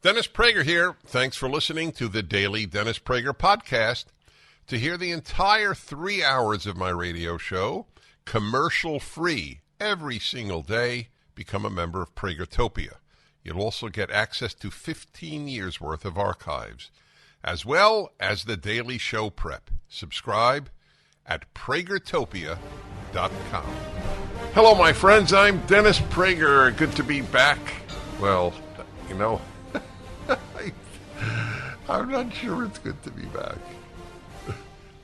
Dennis Prager here. Thanks for listening to the Daily Dennis Prager Podcast. To hear the entire 3 hours of my radio show, commercial-free, every single day, become a member of Pragertopia. You'll also get access to 15 years' worth of archives, as well as the daily show prep. Subscribe at Pragertopia.com. Hello, my friends. I'm Dennis Prager. Good to be back. Well, you know, I'm not sure it's good to be back.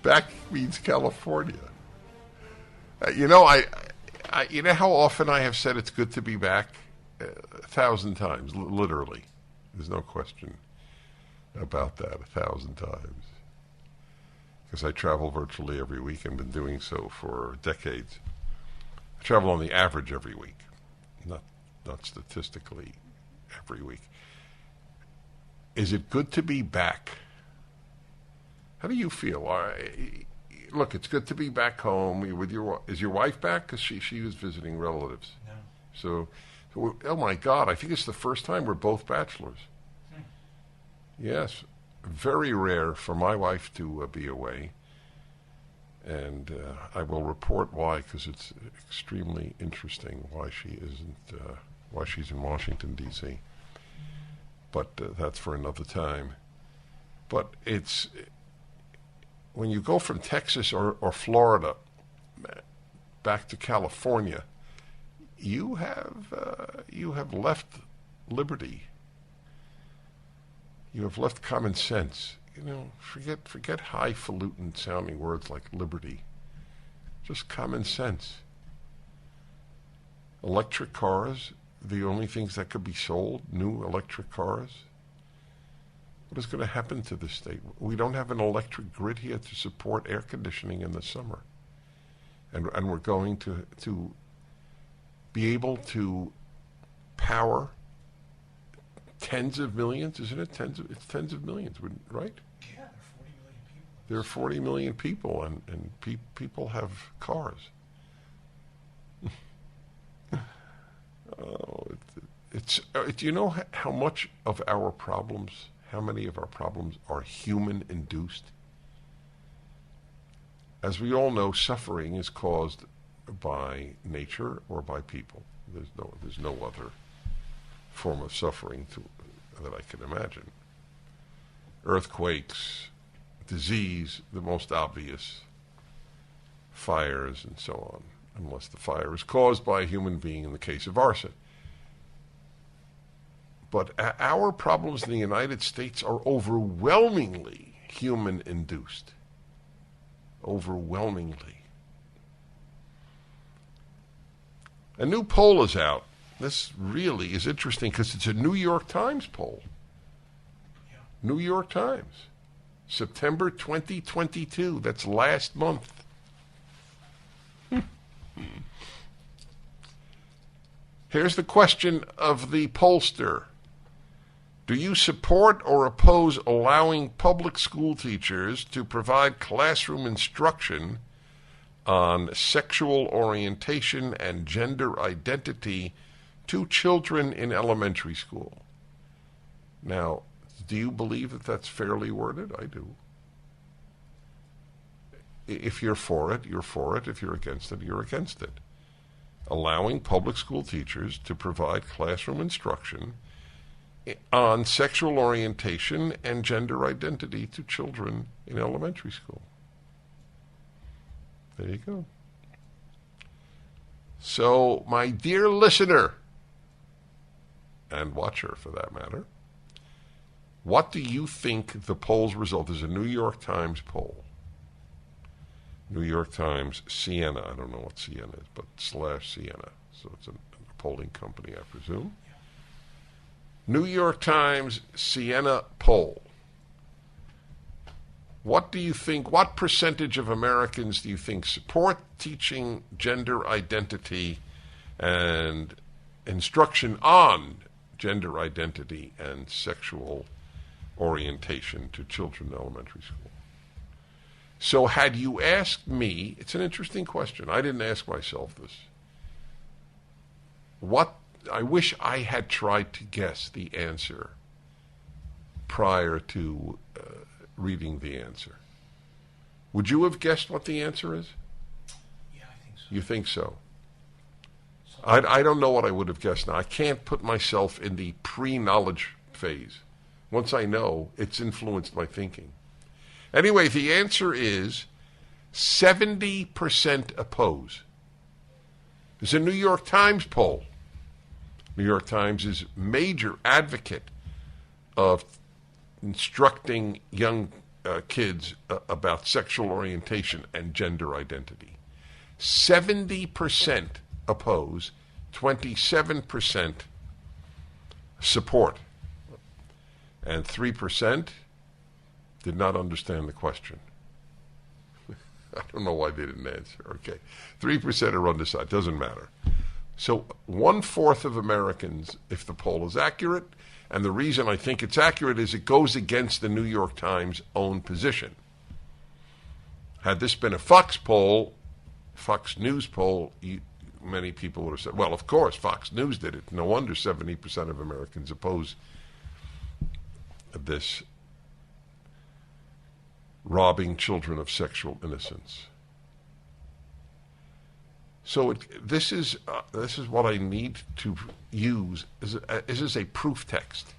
Back means California. You know how often I have said it's good to be back? 1,000 times, literally. There's no question about that, 1,000 times. Because I travel virtually every week and been doing so for decades. I travel on the average every week, not statistically every week. Is it good to be back? How do you feel? Look, it's good to be back home. Is your wife back? Because she was visiting relatives. No. So, oh my God, I think it's the first time we're both bachelors. Yes, very rare for my wife to be away. And I will report why, because it's extremely interesting why she's in Washington, D.C. But that's for another time. But it's when you go from Texas or Florida back to California, you have left liberty. You have left common sense. You know, forget highfalutin sounding words like liberty. Just common sense. Electric cars, the only things that could be sold, new electric cars. What is going to happen to this state? We don't have an electric grid here to support air conditioning in the summer. And we're going to be able to power tens of millions, isn't it? It's tens of millions, right? Yeah, there are 40 million people. There are 40 million people, and people have cars. Do you know how much of our problems, how many of our problems are human-induced? As we all know, suffering is caused by nature or by people. There's no other form of suffering that I can imagine. Earthquakes, disease, the most obvious, fires, and so on, unless the fire is caused by a human being in the case of arson. But our problems in the United States are overwhelmingly human-induced. Overwhelmingly. A new poll is out. This really is interesting because it's a New York Times poll. Yeah. New York Times. September 2022. That's last month. Here's the question of the pollster. Do you support or oppose allowing public school teachers to provide classroom instruction on sexual orientation and gender identity to children in elementary school? Now, do you believe that that's fairly worded? I do. If you're for it, you're for it. If you're against it, you're against it. Allowing public school teachers to provide classroom instruction on sexual orientation and gender identity to children in elementary school. There you go. So, my dear listener, and watcher for that matter, what do you think the poll's result is? A New York Times poll. New York Times, Siena. I don't know what Siena is, but /Siena. So it's a polling company, I presume. Yeah. New York Times, Siena poll. What do you think, what percentage of Americans do you think support teaching gender identity and instruction on gender identity and sexual orientation to children in elementary school? So had you asked me, it's an interesting question. I didn't ask myself this. I wish I had tried to guess the answer prior to reading the answer. Would you have guessed what the answer is? Yeah, I think so. You think so? So, I don't know what I would have guessed now. I can't put myself in the pre-knowledge phase. Once I know, it's influenced my thinking. Anyway, the answer is 70% oppose. There's a New York Times poll. New York Times is a major advocate of instructing young kids about sexual orientation and gender identity. 70% oppose, 27% support, and 3% did not understand the question. I don't know why they didn't answer. Okay. 3% are undecided. Doesn't matter. So 1/4 of Americans, if the poll is accurate, and the reason I think it's accurate is it goes against the New York Times' own position. Had this been a Fox News poll, many people would have said, well, of course, Fox News did it. No wonder 70% of Americans oppose this robbing children of sexual innocence. So this is what I need to use. This is a proof text.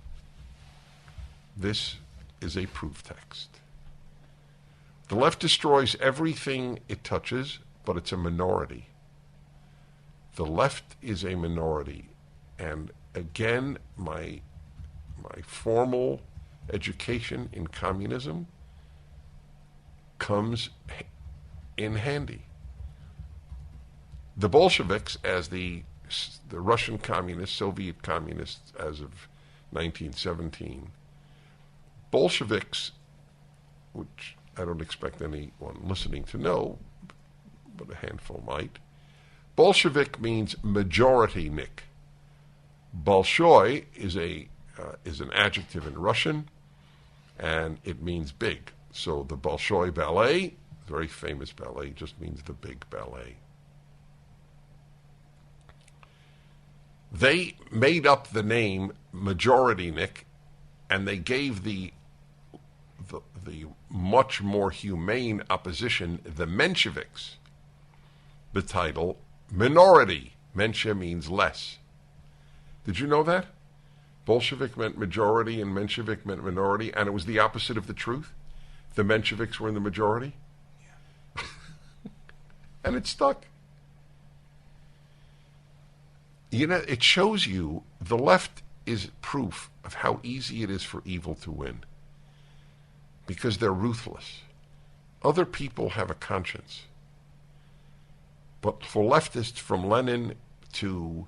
This is a proof text. The left destroys everything it touches, but it's a minority. The left is a minority. And again, my formal education in communism comes in handy. The Bolsheviks, as the Russian communists, Soviet communists as of 1917, Bolsheviks, which I don't expect anyone listening to know, but a handful might. Bolshevik means majority, Nick. Bolshoi is an adjective in Russian, and it means big. So the Bolshoi Ballet, very famous ballet, just means the big ballet. They made up the name majority, Nick, and they gave the much more humane opposition, the Mensheviks, the title minority. Menshe means less. Did you know that? Bolshevik meant majority and Menshevik meant minority, and it was the opposite of the truth. The Mensheviks were in the majority. yeah. And it stuck. You know, it shows you the left is proof of how easy it is for evil to win. Because they're ruthless. Other people have a conscience. But for leftists, from Lenin to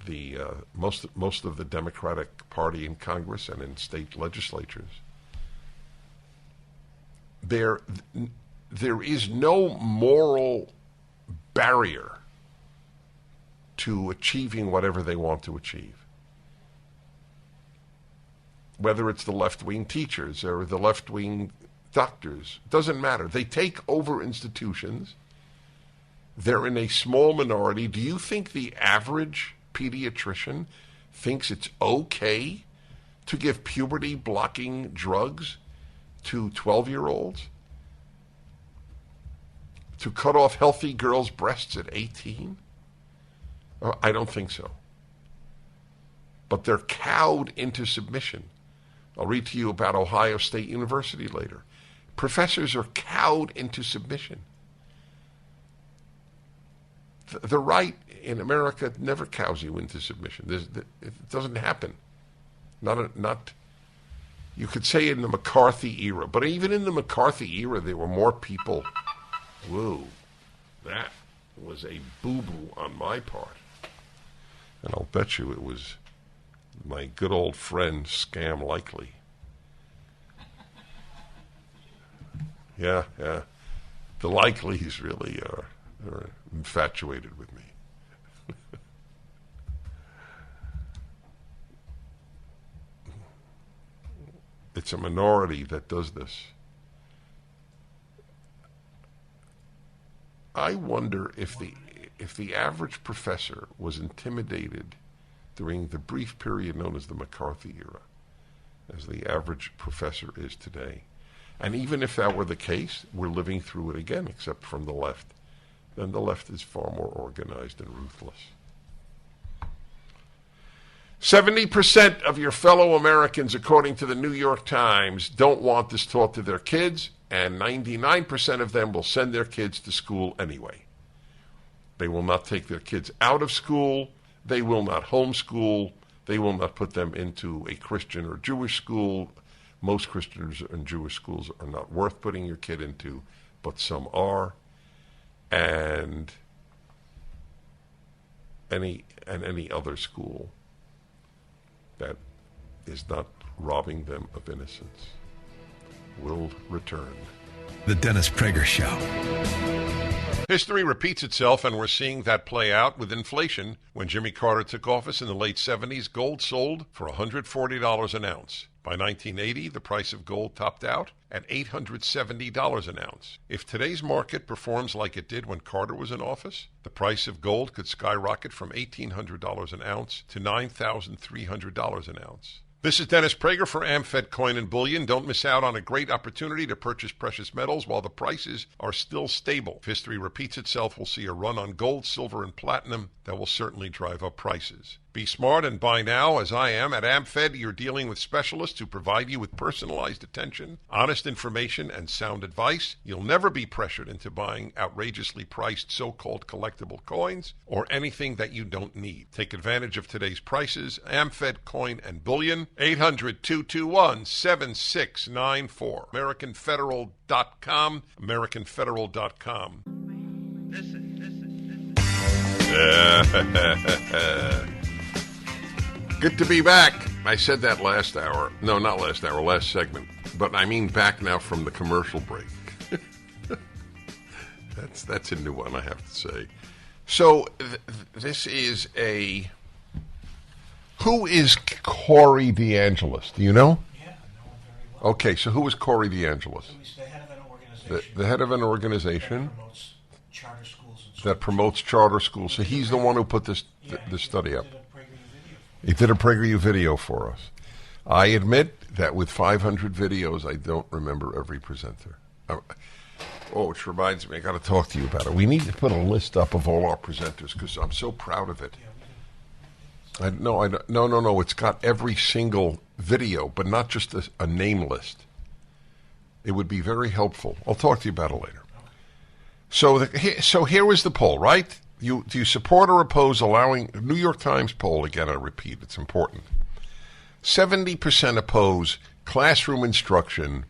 the most of the Democratic Party in Congress and in state legislatures, there is no moral barrier to achieving whatever they want to achieve. Whether it's the left-wing teachers or the left-wing doctors, doesn't matter. They take over institutions. They're in a small minority. Do you think the average pediatrician thinks it's okay to give puberty-blocking drugs to 12-year-olds? To cut off healthy girls' breasts at 18? I don't think so. But they're cowed into submission. I'll read to you about Ohio State University later. Professors are cowed into submission. The right in America never cows you into submission. It doesn't happen. Not. You could say in the McCarthy era, but even in the McCarthy era, there were more people. Whoa, that was a boo-boo on my part. And I'll bet you it was my good old friend Scam Likely. Yeah. The Likeleys really are infatuated with me. It's a minority that does this. I wonder if the average professor was intimidated during the brief period known as the McCarthy era. as the average professor is today. And even if that were the case, we're living through it again, except from the left. Then the left is far more organized and ruthless. 70% of your fellow Americans, according to the New York Times, don't want this taught to their kids, and 99% of them will send their kids to school anyway. They will not take their kids out of school. They will not homeschool. They will not put them into a Christian or Jewish school. Most Christian and Jewish schools are not worth putting your kid into, but some are. And any other school that is not robbing them of innocence will return. The Dennis Prager Show. History repeats itself, and we're seeing that play out with inflation. When Jimmy Carter took office in the late 70s, gold sold for $140 an ounce. By 1980, the price of gold topped out at $870 an ounce. If today's market performs like it did when Carter was in office, the price of gold could skyrocket from $1,800 an ounce to $9,300 an ounce. This is Dennis Prager for AmFed Coin and Bullion. Don't miss out on a great opportunity to purchase precious metals while the prices are still stable. If history repeats itself, we'll see a run on gold, silver, and platinum that will certainly drive up prices. Be smart and buy now, as I am. At AmFed, you're dealing with specialists who provide you with personalized attention, honest information, and sound advice. You'll never be pressured into buying outrageously priced so-called collectible coins or anything that you don't need. Take advantage of today's prices. AmFed Coin and Bullion, 800-221-7694. AmericanFederal.com, AmericanFederal.com. Good to be back. I said that last hour. No, not last hour, last segment. But I mean back now from the commercial break. That's a new one, I have to say. So this is a... Who is Corey DeAngelis? Do you know? Yeah, I know him very well. Okay, so who is Corey DeAngelis? He's the head of an organization. The head of an organization that promotes charter schools. So he's the one who put this study up. He did a PragerU video for us. I admit that with 500 videos, I don't remember every presenter. Which reminds me, I got to talk to you about it. We need to put a list up of all our presenters because I'm so proud of it. No. It's got every single video, but not just a name list. It would be very helpful. I'll talk to you about it later. Okay. So here was the poll, right? Do you support or oppose allowing New York Times poll? Again, I repeat, it's important. 70% oppose classroom instruction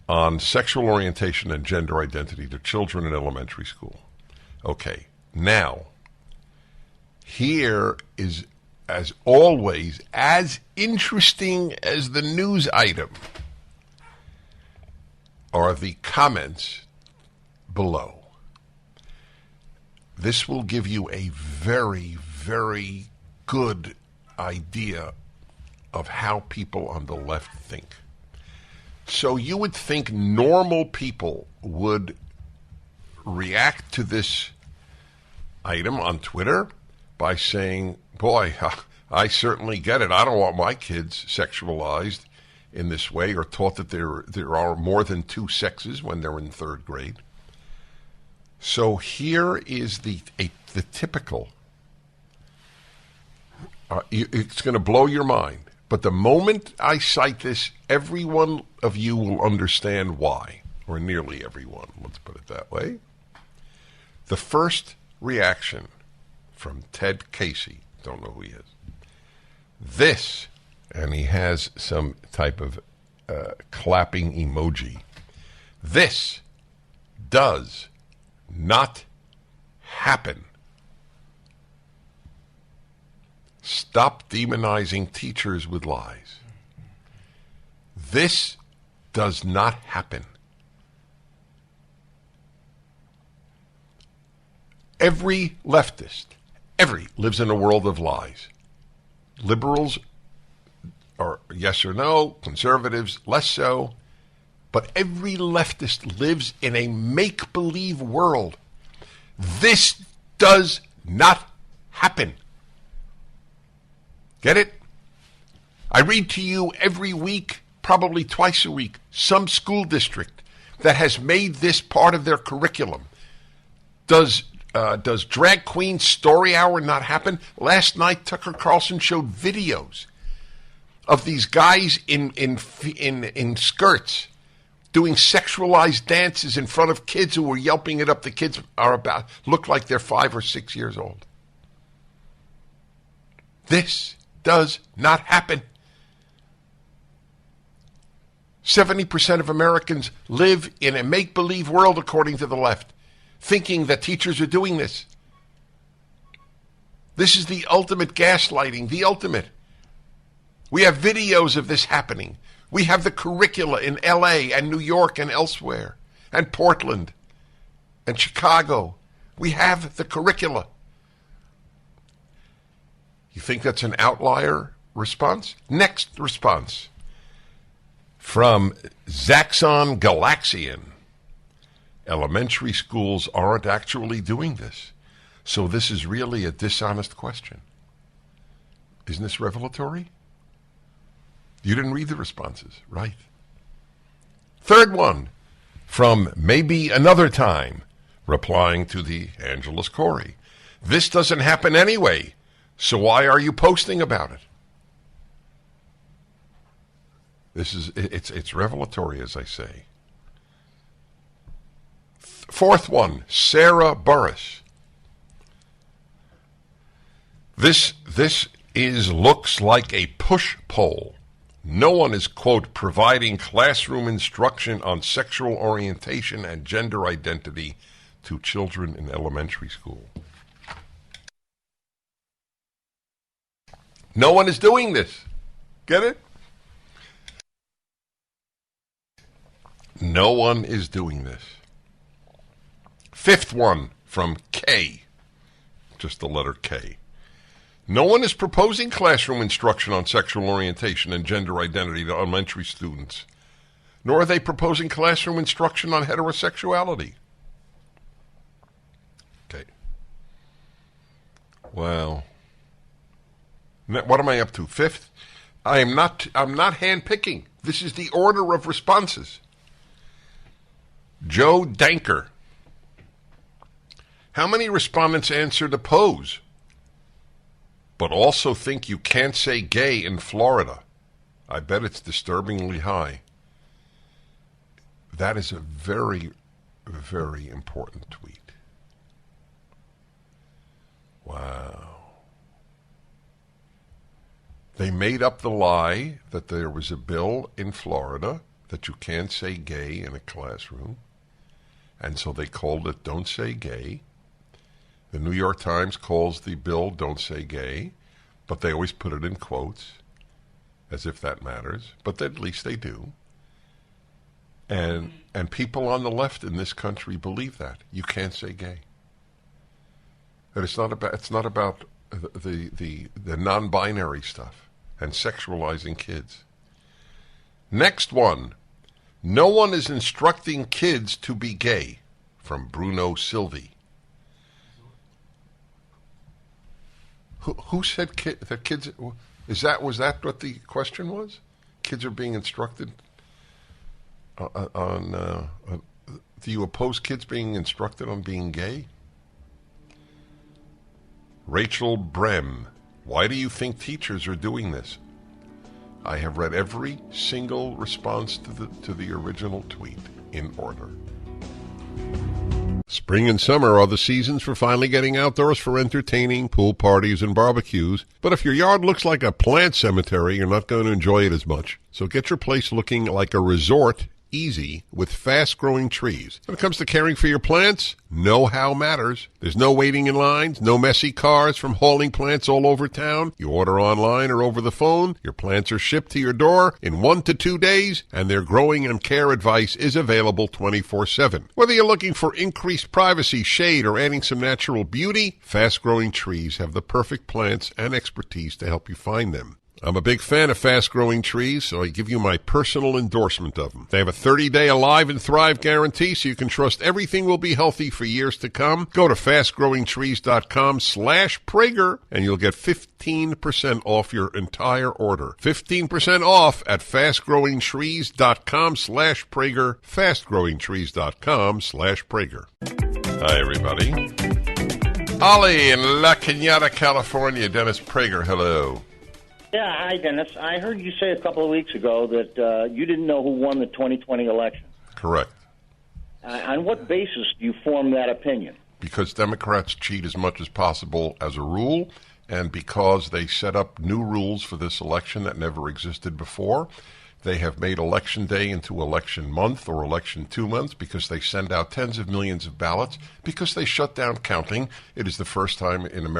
on sexual orientation and gender identity to children in elementary school. Okay, now, here is, as always, as interesting as the news item are the comments below. This will give you a very, very good idea of how people on the left think. So you would think normal people would react to this item on Twitter by saying, boy, I certainly get it. I don't want my kids sexualized in this way or taught that there are more than two sexes when they're in third grade. So here is the typical. It's going to blow your mind. But the moment I cite this, every one of you will understand why, or nearly everyone, let's put it that way. The first reaction from Ted Casey, don't know who he is. This, and he has some type of clapping emoji. This does not happen. Stop demonizing teachers with lies. This does not happen. Every leftist, lives in a world of lies. Liberals are yes or no, conservatives less so. But every leftist lives in a make-believe world. This does not happen. Get it? I read to you every week, probably twice a week, some school district that has made this part of their curriculum. Does Drag Queen Story Hour not happen? Last night, Tucker Carlson showed videos of these guys in skirts doing sexualized dances in front of kids who were yelping it up. The kids look like they're 5 or 6 years old. This does not happen. 70% of Americans live in a make-believe world, according to the left, thinking that teachers are doing this. This is the ultimate gaslighting, the ultimate. We have videos of this happening. We have the curricula in LA and New York and elsewhere, and Portland and Chicago. We have the curricula. You think that's an outlier response? Next response from Zaxxon Galaxian. Elementary schools aren't actually doing this, so this is really a dishonest question. Isn't this revelatory? You didn't read the responses, right? Third one, from Maybe Another Time, replying to the Angelus Corey. This doesn't happen anyway, so why are you posting about it? It's revelatory, as I say. Fourth one, Sarah Burris. This looks like a push poll. No one is, quote, providing classroom instruction on sexual orientation and gender identity to children in elementary school. No one is doing this. Get it? No one is doing this. Fifth one from K, just the letter K. No one is proposing classroom instruction on sexual orientation and gender identity to elementary students, nor are they proposing classroom instruction on heterosexuality. Okay. Well, what am I up to? Fifth? I'm not handpicking. This is the order of responses. Joe Danker. How many respondents answered oppose, but also think you can't say gay in Florida? I bet it's disturbingly high. That is a very, very important tweet. Wow. They made up the lie that there was a bill in Florida that you can't say gay in a classroom, and so they called it Don't Say Gay. The New York Times calls the bill Don't Say Gay, but they always put it in quotes, as if that matters, but at least they do. And people on the left in this country believe that. You can't say gay. That it's not about the non-binary stuff and sexualizing kids. Next one. No one is instructing kids to be gay, from Bruno Silvi. Who said that kids? Was that what the question was? Kids are being instructed on. Do you oppose kids being instructed on being gay? Rachel Brem. Why do you think teachers are doing this? I have read every single response to the original tweet in order. Spring and summer are the seasons for finally getting outdoors for entertaining, pool parties, and barbecues. But if your yard looks like a plant cemetery, you're not going to enjoy it as much. So get your place looking like a resort easy with fast-growing trees. When it comes to caring for your plants, know-how matters. There's no waiting in lines, no messy cars from hauling plants all over town. You order online or over the phone, your plants are shipped to your door in 1 to 2 days, and their growing and care advice is available 24/7. Whether you're looking for increased privacy, shade, or adding some natural beauty, fast-growing trees have the perfect plants and expertise to help you find them. I'm a big fan of fast-growing trees, so I give you my personal endorsement of them. They have a 30-day Alive and Thrive guarantee, so you can trust everything will be healthy for years to come. Go to fastgrowingtrees.com/Prager, and you'll get 15% off your entire order. 15% off at fastgrowingtrees.com/Prager, fastgrowingtrees.com/Prager. Hi, everybody. Ollie in La Cañada, California. Dennis Prager, hello. Yeah, hi, Dennis. I heard you say a couple of weeks ago that you didn't know who won the 2020 election. Correct. On what basis do you form that opinion? Because Democrats cheat as much as possible as a rule, and because they set up new rules for this election that never existed before. They have made Election Day into Election Month or Election 2 months because they send out tens of millions of ballots, because they shut down counting. It is the first time in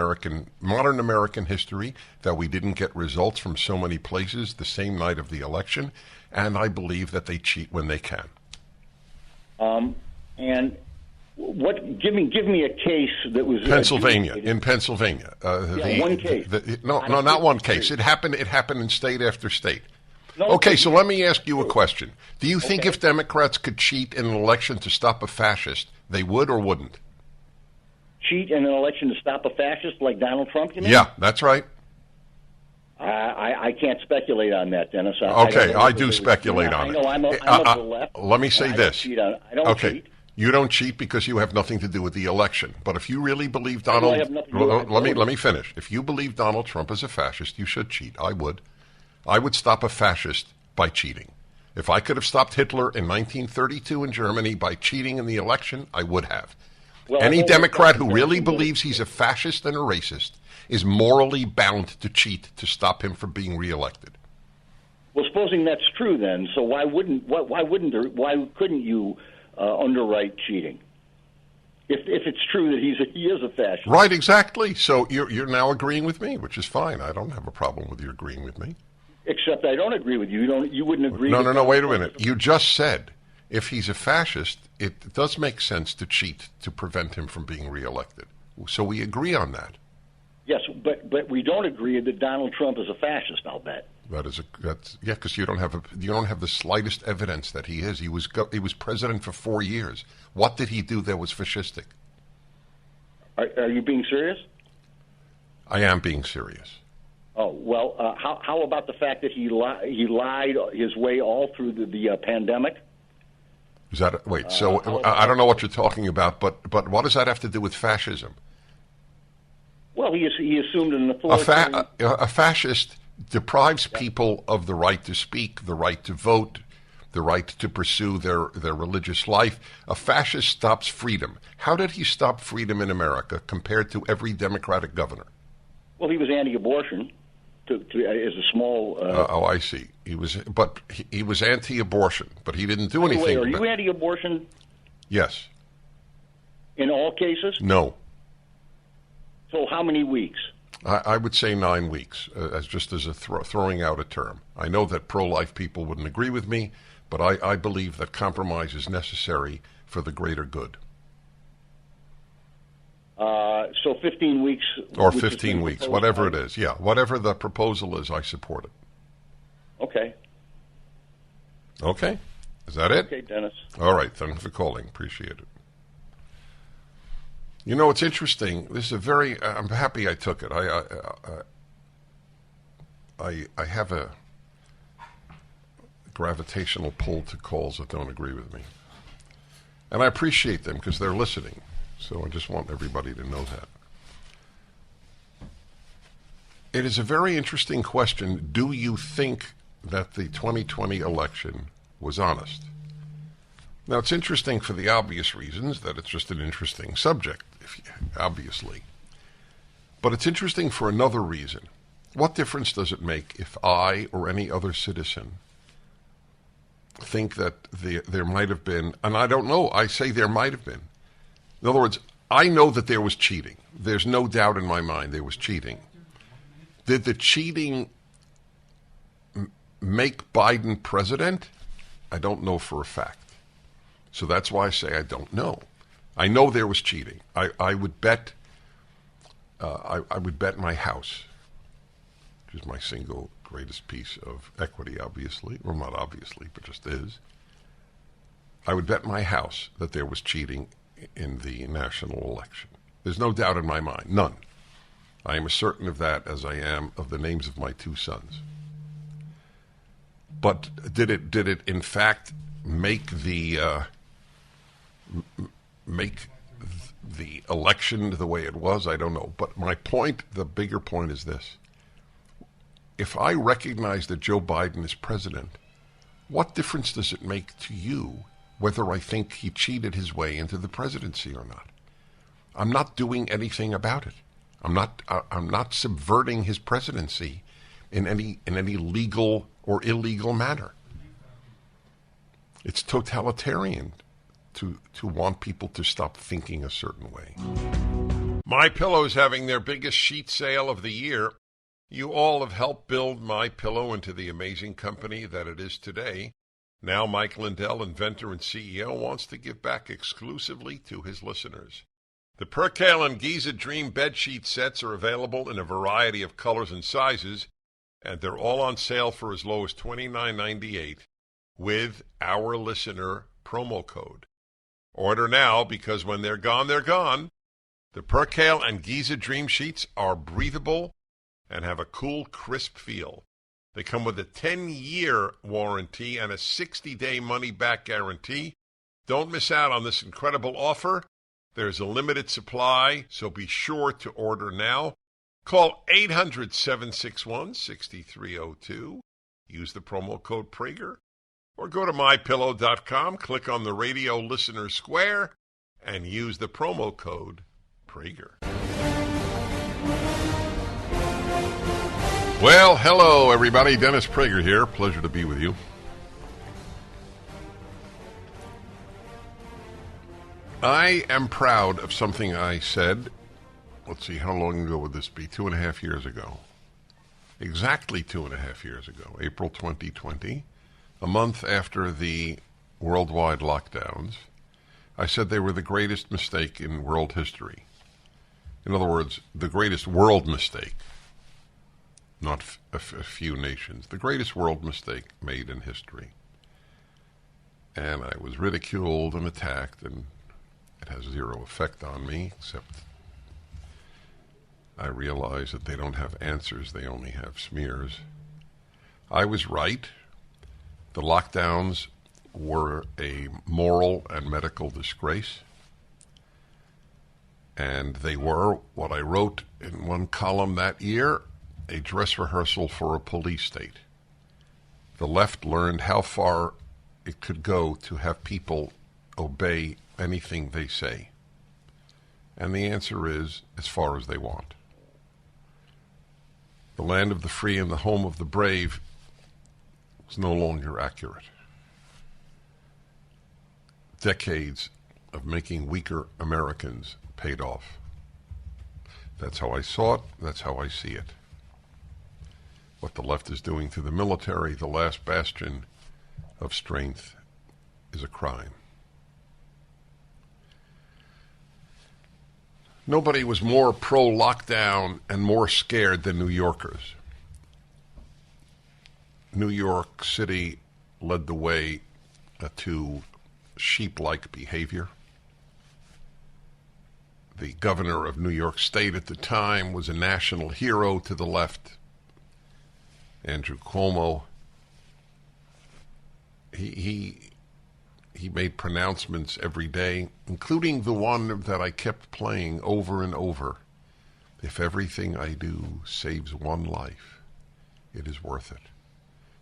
modern American history that we didn't get results from so many places the same night of the election, and I believe that they cheat when they can. And give me a case that was Pennsylvania. In Pennsylvania, one case. Not one case. It happened in state after state. No, Okay, so let me ask you a question. Do you think if Democrats could cheat in an election to stop a fascist, they would or wouldn't? Cheat in an election to stop a fascist like Donald Trump, you mean? Yeah, that's right. I can't speculate on that, Dennis. I do speculate on it. I know I'm of the left. Let me say this. I don't cheat. You don't cheat because you have nothing to do with the election. But if you really believe Donald... Let me finish. If you believe Donald Trump is a fascist, you should cheat. I would. I would stop a fascist by cheating. If I could have stopped Hitler in 1932 in Germany by cheating in the election, I would have. Well, Any Democrat who really believes he's a fascist and a racist is morally bound to cheat to stop him from being reelected. Well, supposing that's true, then, so why couldn't you underwrite cheating? If it's true that he is a fascist. Right, exactly. So you're now agreeing with me, which is fine. I don't have a problem with you agreeing with me. Except I don't agree with you. You wouldn't agree. No. Wait a minute. You just said if he's a fascist, it does make sense to cheat to prevent him from being reelected. So we agree on that. Yes, but we don't agree that Donald Trump is a fascist. I'll bet. Because you don't have the slightest evidence that he is. He was president for 4 years. What did he do that was fascistic? Are you being serious? I am being serious. Oh well, how about the fact that he lied his way all through the pandemic? Is that wait? So I don't know what you're talking about, but what does that have to do with fascism? Well, he assumed an authority. A fascist deprives people of the right to speak, the right to vote, the right to pursue their religious life. A fascist stops freedom. How did he stop freedom in America compared to every Democratic governor? Well, he was anti-abortion. As a small. I see. He was anti-abortion, but he didn't do anything. Are you anti-abortion? Yes. In all cases? No. So how many weeks? I would say 9 weeks, as a throwing out a term. I know that pro-life people wouldn't agree with me, but I believe that compromise is necessary for the greater good. So 15 weeks. Or 15 weeks, whatever it is. Yeah, whatever the proposal is, I support it. Okay. Okay. Is that it? Okay, Dennis. All right. Thanks for calling. Appreciate it. You know, it's interesting. This is I'm happy I took it. I have a gravitational pull to calls that don't agree with me. And I appreciate them because they're listening. So I just want everybody to know that. It is a very interesting question. Do you think that the 2020 election was honest? Now, it's interesting for the obvious reasons that it's just an interesting subject, obviously. But it's interesting for another reason. What difference does it make if I or any other citizen think that there might have been, and I don't know, I say there might have been. In other words, I know that there was cheating. There's no doubt in my mind there was cheating. Did the cheating make Biden president? I don't know for a fact. So that's why I say I don't know. I know there was cheating. I would bet. I would bet my house, which is my single greatest piece of equity, obviously. Well, not obviously, but just is. I would bet my house that there was cheating in the national election. There's no doubt in my mind. None. I am as certain of that as I am of the names of my two sons. But did it in fact make the election the way it was? I don't know. But my point, the bigger point, is this. If I recognize that Joe Biden is president, what difference does it make to you whether I think he cheated his way into the presidency or not? I'm not doing anything about it. I'm not subverting his presidency in any legal or illegal manner. It's totalitarian to want people to stop thinking a certain way. MyPillow is having their biggest sheet sale of the year. You all have helped build MyPillow into the amazing company that it is today. Now Mike Lindell, inventor and CEO, wants to give back exclusively to his listeners. The Percale and Giza Dream bedsheet sets are available in a variety of colors and sizes, and they're all on sale for as low as $29.98 with our listener promo code. Order now, because when they're gone, they're gone. The Percale and Giza Dream sheets are breathable and have a cool, crisp feel. They come with a 10-year warranty and a 60-day money-back guarantee. Don't miss out on this incredible offer. There's a limited supply, so be sure to order now. Call 800-761-6302. Use the promo code Prager. Or go to MyPillow.com, click on the radio listener square, and use the promo code Prager. Well, hello, everybody. Dennis Prager here. Pleasure to be with you. I am proud of something I said. Let's see, how long ago would this be? 2.5 years ago. Exactly 2.5 years ago, April 2020, a month after the worldwide lockdowns. I said they were the greatest mistake in world history. In other words, the greatest world mistake. Not a few nations. The greatest world mistake made in history. And I was ridiculed and attacked, and it has zero effect on me, except I realize that they don't have answers, they only have smears. I was right. The lockdowns were a moral and medical disgrace. And they were, what I wrote in one column that year, a dress rehearsal for a police state. The left learned how far it could go to have people obey anything they say. And the answer is, as far as they want. The land of the free and the home of the brave is no longer accurate. Decades of making weaker Americans paid off. That's how I saw it. That's how I see it. What the left is doing to the military, the last bastion of strength, is a crime. Nobody was more pro-lockdown and more scared than New Yorkers. New York City led the way to sheep-like behavior. The governor of New York State at the time was a national hero to the left, Andrew Cuomo. He made pronouncements every day, including the one that I kept playing over and over. If everything I do saves one life, it is worth it.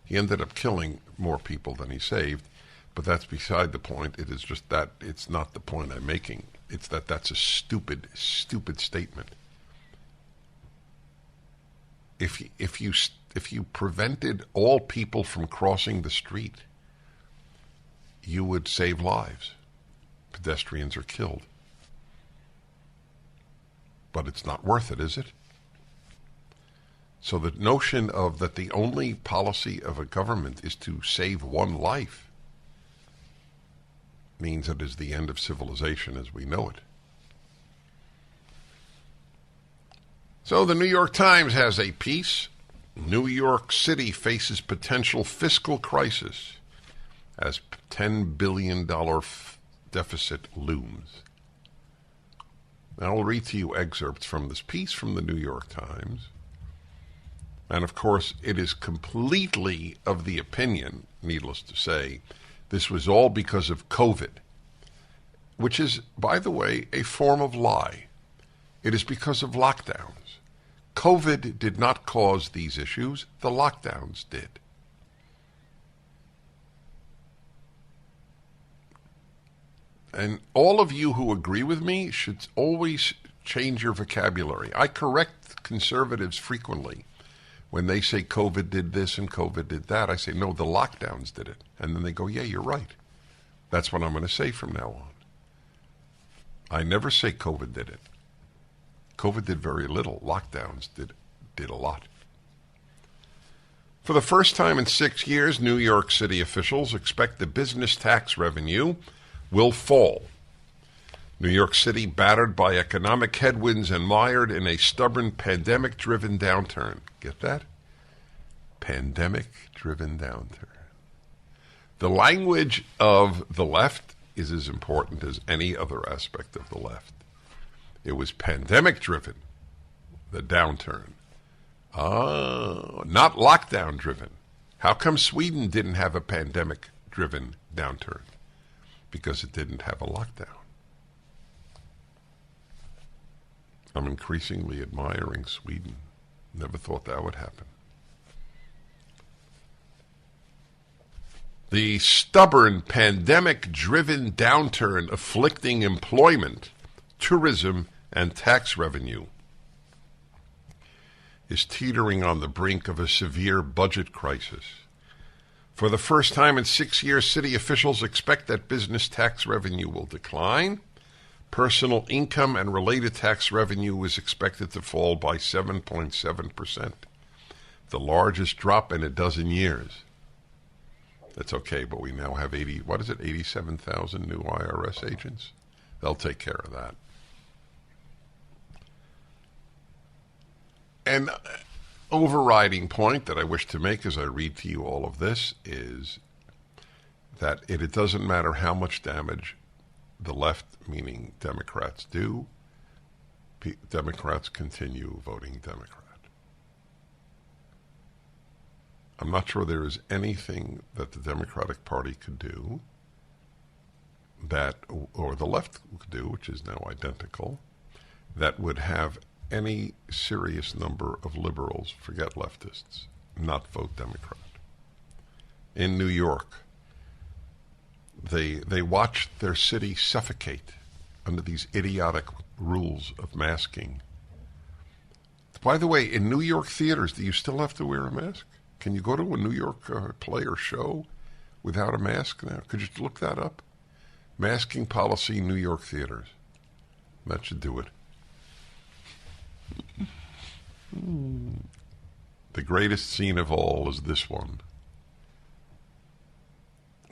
He ended up killing more people than he saved, but that's beside the point. It is just that it's not the point I'm making. It's that that's a stupid, stupid statement. If you prevented all people from crossing the street, you would save lives. Pedestrians are killed. But it's not worth it, is it? So the notion of that the only policy of a government is to save one life means it is the end of civilization as we know it. So the New York Times has a piece New York City faces potential fiscal crisis as $10 billion deficit looms. Now, I'll read to you excerpts from this piece from the New York Times. And, of course, it is completely of the opinion, needless to say, this was all because of COVID, which is, by the way, a form of lie. It is because of lockdowns. COVID did not cause these issues. The lockdowns did. And all of you who agree with me should always change your vocabulary. I correct conservatives frequently. When they say COVID did this and COVID did that, I say, no, the lockdowns did it. And then they go, yeah, you're right. That's what I'm going to say from now on. I never say COVID did it. COVID did very little. Lockdowns did a lot. For the first time in 6 years, New York City officials expect the business tax revenue will fall. New York City battered by economic headwinds and mired in a stubborn pandemic-driven downturn. Get that? Pandemic-driven downturn. The language of the left is as important as any other aspect of the left. It was pandemic-driven, the downturn. Not lockdown-driven. How come Sweden didn't have a pandemic-driven downturn? Because it didn't have a lockdown. I'm increasingly admiring Sweden. Never thought that would happen. The stubborn pandemic-driven downturn afflicting employment, tourism, and tax revenue is teetering on the brink of a severe budget crisis. For the first time in 6 years, city officials expect that business tax revenue will decline. Personal income and related tax revenue is expected to fall by 7.7%, the largest drop in a dozen years. That's okay, but we now have 87,000 new IRS agents? They'll take care of that. An overriding point that I wish to make as I read to you all of this is that it doesn't matter how much damage the left, meaning Democrats, do, Democrats continue voting Democrat. I'm not sure there is anything that the Democratic Party could do that, or the left could do, which is now identical, that would have any serious number of liberals, forget leftists, not vote Democrat. In New York, they watched their city suffocate under these idiotic rules of masking. By the way, in New York theaters, do you still have to wear a mask? Can you go to a New York play or show without a mask now? Could you look that up? Masking policy in New York theaters. That should do it. The greatest scene of all is this one.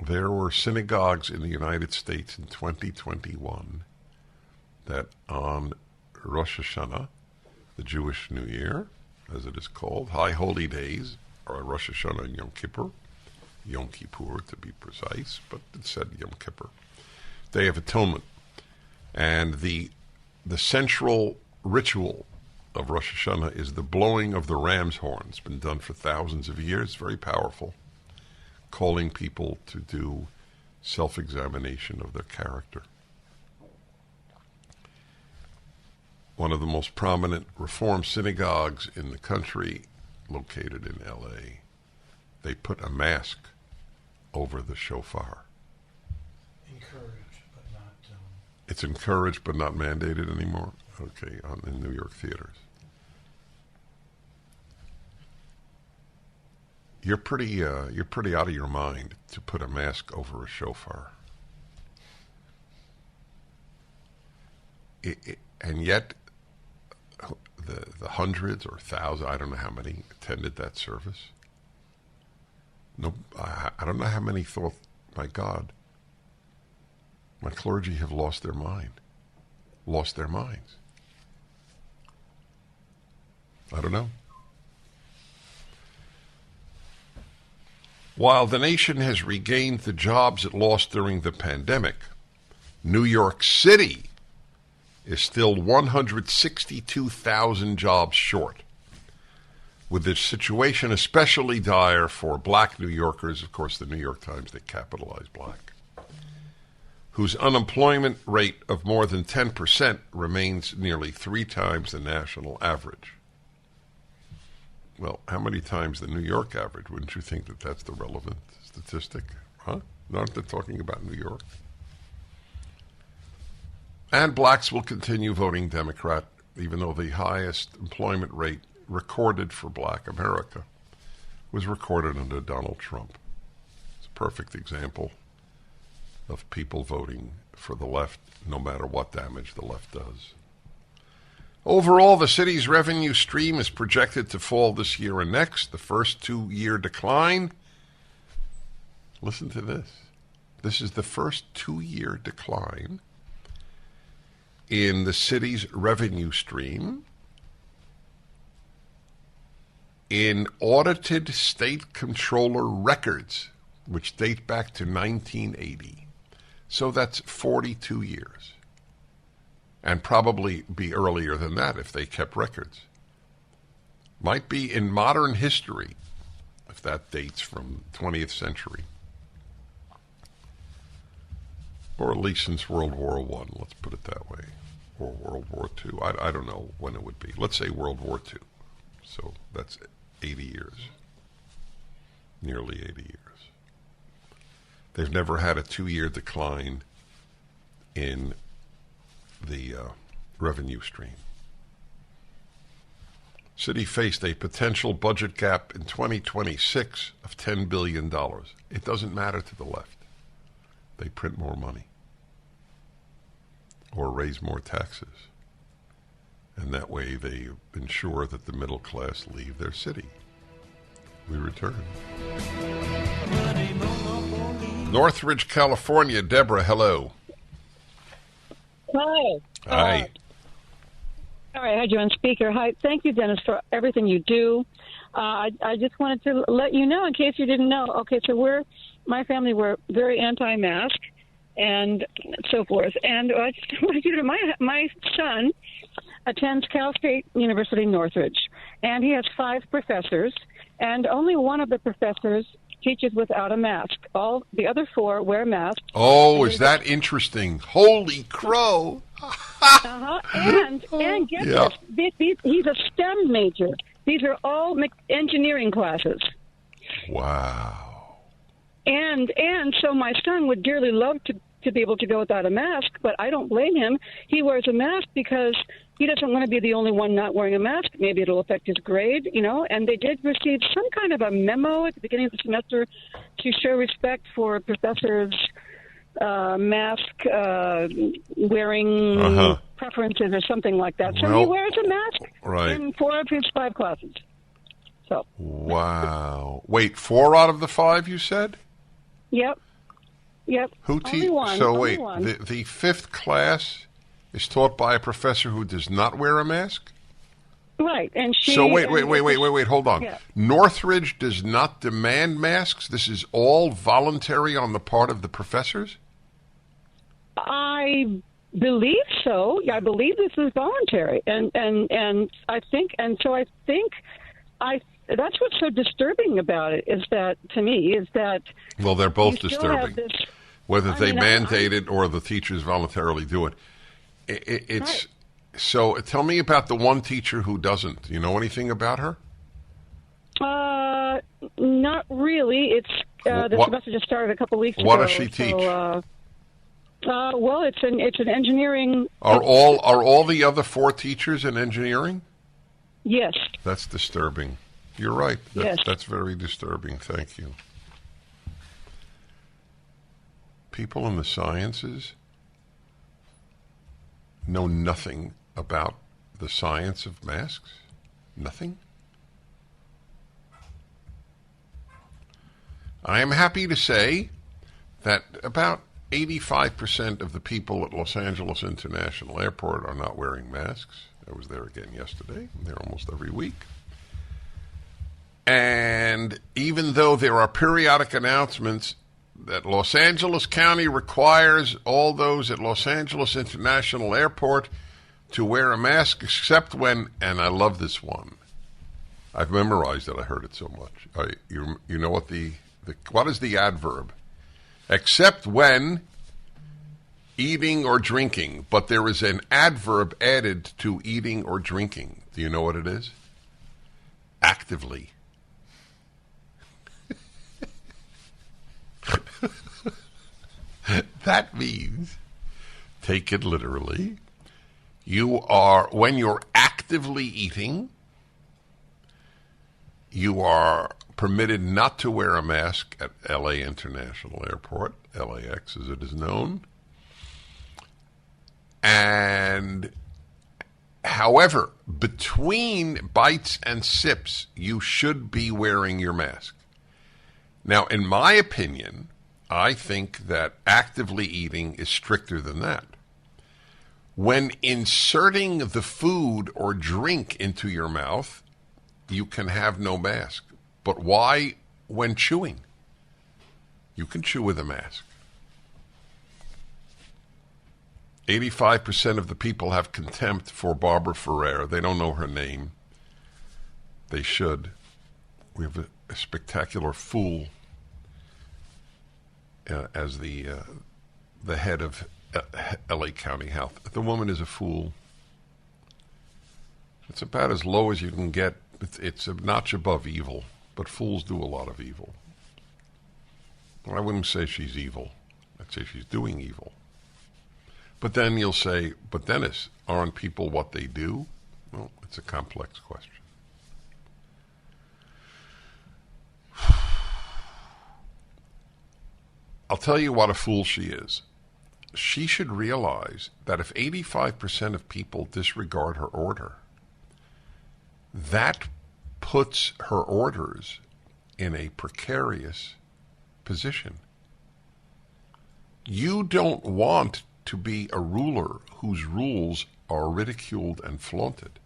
There were synagogues in the United States in 2021 that on Rosh Hashanah, the Jewish New Year, as it is called, High Holy Days, or Rosh Hashanah and Yom Kippur to be precise, but it said Yom Kippur, Day of Atonement. And the central ritual of Rosh Hashanah is the blowing of the ram's horn. It's been done for thousands of years, very powerful, calling people to do self-examination of their character. One of the most prominent Reform synagogues in the country, located in L.A., they put a mask over the shofar. Encouraged, but not... It's encouraged but not mandated anymore? Okay, in New York theaters. You're pretty out of your mind to put a mask over a shofar. And yet, the hundreds or thousands, I don't know how many, attended that service. No, I don't know how many thought, my God, my clergy have lost their minds. I don't know. While the nation has regained the jobs it lost during the pandemic, New York City is still 162,000 jobs short, with the situation especially dire for black New Yorkers. Of course, the New York Times, they capitalize black, whose unemployment rate of more than 10% remains nearly 3 times the national average. Well, how many times the New York average? Wouldn't you think that that's the relevant statistic? Huh? Aren't they talking about New York? And blacks will continue voting Democrat, even though the highest employment rate recorded for black America was recorded under Donald Trump. It's a perfect example of people voting for the left, no matter what damage the left does. Overall, the city's revenue stream is projected to fall this year and next. The first 2-year decline. Listen to this. This is the first 2-year decline in the city's revenue stream in audited state comptroller records, which date back to 1980. So that's 42 years. And probably be earlier than that if they kept records. Might be in modern history, if that dates from 20th century. Or at least since World War I, let's put it that way. Or World War II. I don't know when it would be. Let's say World War II. So that's 80 years. Nearly 80 years. They've never had a 2-year decline in the revenue stream. City faced a potential budget gap in 2026 of $10 billion. It doesn't matter to the left. They print more money or raise more taxes. And that way they ensure that the middle class leave their city. We return. Northridge, California. Deborah, hello. Hi. Hi. All right, I had you on speaker. Hi, thank you, Dennis, for everything you do. I just wanted to let you know, in case you didn't know. Okay, so my family were very anti-mask and so forth. And I just wanted you to know, my son attends Cal State University Northridge, and he has 5 professors, and only one of the professors teaches without a mask. All the other 4 wear masks. Oh, is that interesting? Holy crow! And get this, he's a STEM major. These are all engineering classes. Wow. And so my son would dearly love to be able to go without a mask, but I don't blame him. He wears a mask because he doesn't want to be the only one not wearing a mask. Maybe it'll affect his grade, and they did receive some kind of a memo at the beginning of the semester to show respect for professors' mask wearing preferences or something like that. So he wears a mask in 4 of his 5 classes. So. Wow. Wait, 4 out of the 5 you said? Yep. Who Only one. So Only wait, one. the 5th class is taught by a professor who does not wear a mask? Right, and she... So wait, hold on. Yeah. Northridge does not demand masks? This is all voluntary on the part of the professors? I believe so. I believe this is voluntary, and I think that's what's so disturbing about it. Is that to me is that well, they're both disturbing, whether they mandate it or the teachers voluntarily do it. It's right. So. Tell me about the one teacher who doesn't. Do you know anything about her? Not really. It's the semester just started a couple weeks ago. What does she teach? Well, it's an engineering. Are all the other 4 teachers in engineering? Yes. That's disturbing. You're right. Yes. That's very disturbing. Thank you. People in the sciences know nothing about the science of masks? Nothing? I am happy to say that about 85% of the people at Los Angeles International Airport are not wearing masks. I was there again yesterday. I'm there almost every week. And even though there are periodic announcements that Los Angeles County requires all those at Los Angeles International Airport to wear a mask except when, and I love this one. I've memorized it. I heard it so much. You know what what is the adverb? Except when eating or drinking, but there is an adverb added to eating or drinking. Do you know what it is? Actively. That means, take it literally, when you're actively eating, you are permitted not to wear a mask at LA International Airport, LAX as it is known. And however, between bites and sips, you should be wearing your mask. Now, in my opinion, I think that actively eating is stricter than that. When inserting the food or drink into your mouth, you can have no mask. But why when chewing? You can chew with a mask. 85% of the people have contempt for Barbara Ferrer. They don't know her name. They should. We have a spectacular fool as the head of LA County Health. The woman is a fool. It's about as low as you can get. It's a notch above evil, but fools do a lot of evil. I wouldn't say she's evil. I'd say she's doing evil. But then you'll say, but Dennis, aren't people what they do? Well, it's a complex question. I'll tell you what a fool she is. She should realize that if 85% of people disregard her order, that puts her orders in a precarious position. You don't want to be a ruler whose rules are ridiculed and flaunted.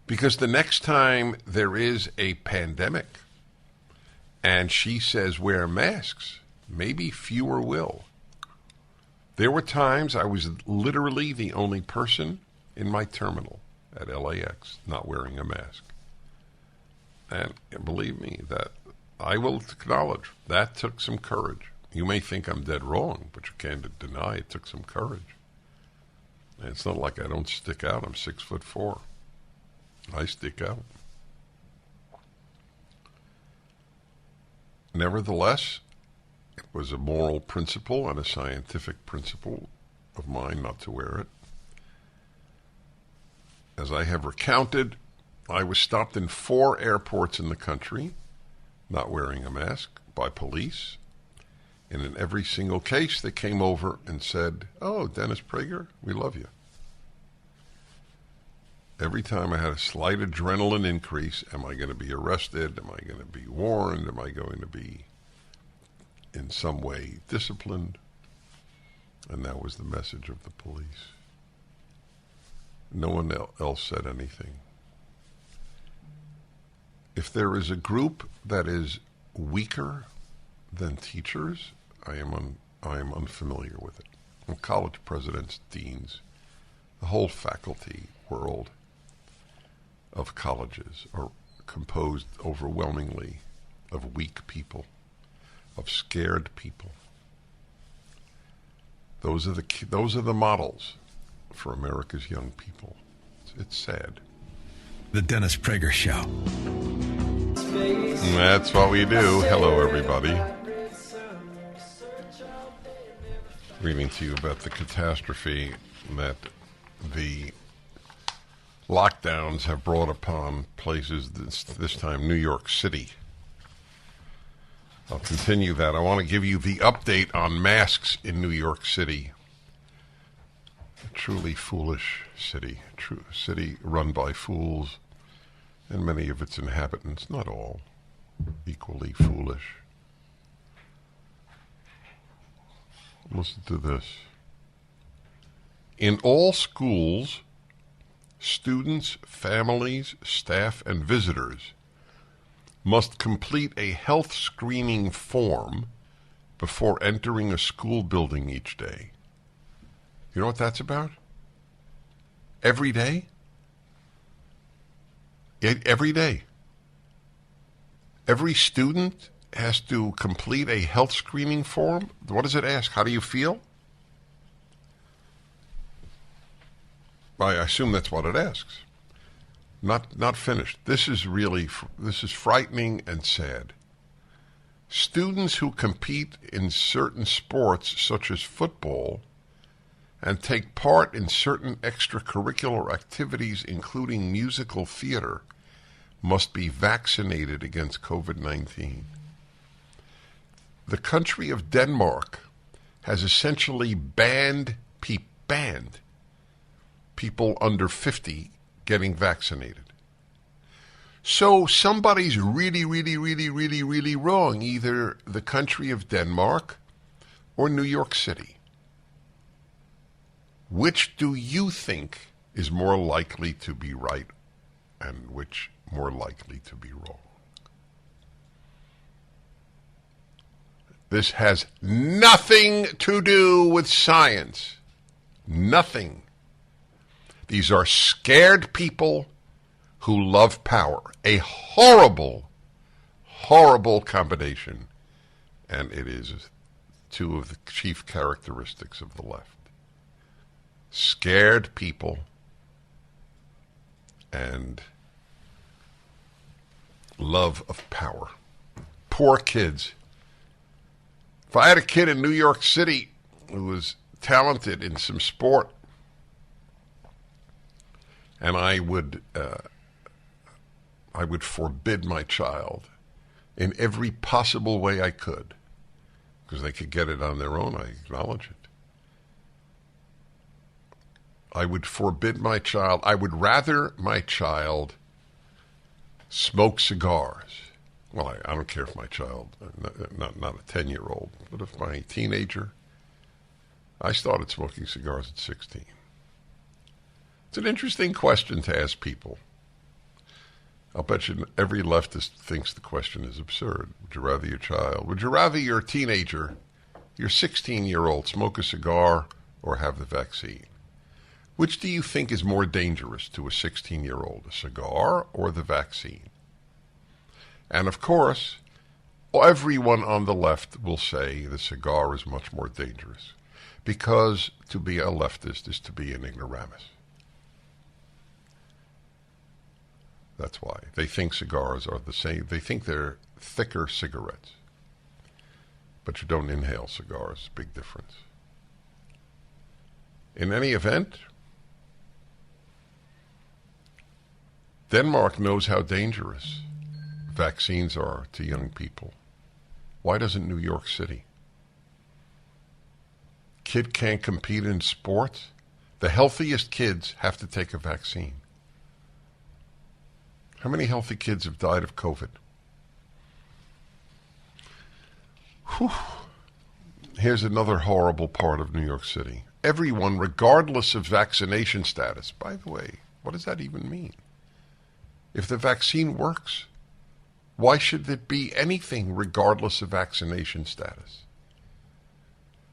Because the next time there is a pandemic and she says wear masks, maybe fewer will. There were times I was literally the only person in my terminal at LAX not wearing a mask. And believe me, that I will acknowledge that took some courage. You may think I'm dead wrong, but you can't deny it took some courage. And it's not like I don't stick out. I'm 6'4". I stick out. Nevertheless, it was a moral principle and a scientific principle of mine not to wear it. As I have recounted, I was stopped in 4 airports in the country not wearing a mask by police. And in every single case, they came over and said, "Oh, Dennis Prager, we love you." Every time I had a slight adrenaline increase, am I going to be arrested? Am I going to be warned? Am I going to be in some way disciplined? And that was the message of the police. No one else said anything. If there is a group that is weaker than teachers, I am unfamiliar with it. And college presidents, deans, the whole faculty world of colleges are composed overwhelmingly of weak people, of scared people. Those are the models for America's young people. It's sad. The Dennis Prager Show. That's what we do. Hello, everybody. Reading to you about the catastrophe that the lockdowns have brought upon places, this time New York City. I'll continue that. I want to give you the update on masks in New York City. A truly foolish city. True city run by fools, and many of its inhabitants, not all, equally foolish. Listen to this. In all schools students, families, staff, and visitors must complete a health screening form before entering a school building each day. You know what that's about? Every day? Every day. Every student has to complete a health screening form. What does it ask? How do you feel? I assume that's what it asks. Not finished. This is frightening and sad. Students who compete in certain sports, such as football, and take part in certain extracurricular activities, including musical theater, must be vaccinated against COVID-19. The country of Denmark has essentially banned people under 50 getting vaccinated. So somebody's really, really, really, really, really wrong, either the country of Denmark or New York City. Which do you think is more likely to be right and which more likely to be wrong? This has nothing to do with science. Nothing. These are scared people who love power. A horrible, horrible combination. And it is two of the chief characteristics of the left. Scared people and love of power. Poor kids. If I had a kid in New York City who was talented in some sport, and I would forbid my child in every possible way I could, because they could get it on their own, I acknowledge it. I would forbid my child. I would rather my child smoke cigars. Well, I don't care if my child, not a 10-year-old, but if my teenager, I started smoking cigars at 16. It's an interesting question to ask people. I'll bet you every leftist thinks the question is absurd. Would you rather your teenager, your 16-year-old, smoke a cigar or have the vaccine? Which do you think is more dangerous to a 16-year-old, a cigar or the vaccine? And of course, everyone on the left will say the cigar is much more dangerous, because to be a leftist is to be an ignoramus. That's why. They think cigars are the same. They think they're thicker cigarettes. But you don't inhale cigars. Big difference. In any event, Denmark knows how dangerous vaccines are to young people. Why doesn't New York City? Kid can't compete in sports. The healthiest kids have to take a vaccine. How many healthy kids have died of COVID? Whew. Here's another horrible part of New York City. Everyone, regardless of vaccination status, by the way, what does that even mean? If the vaccine works, why should it be anything regardless of vaccination status?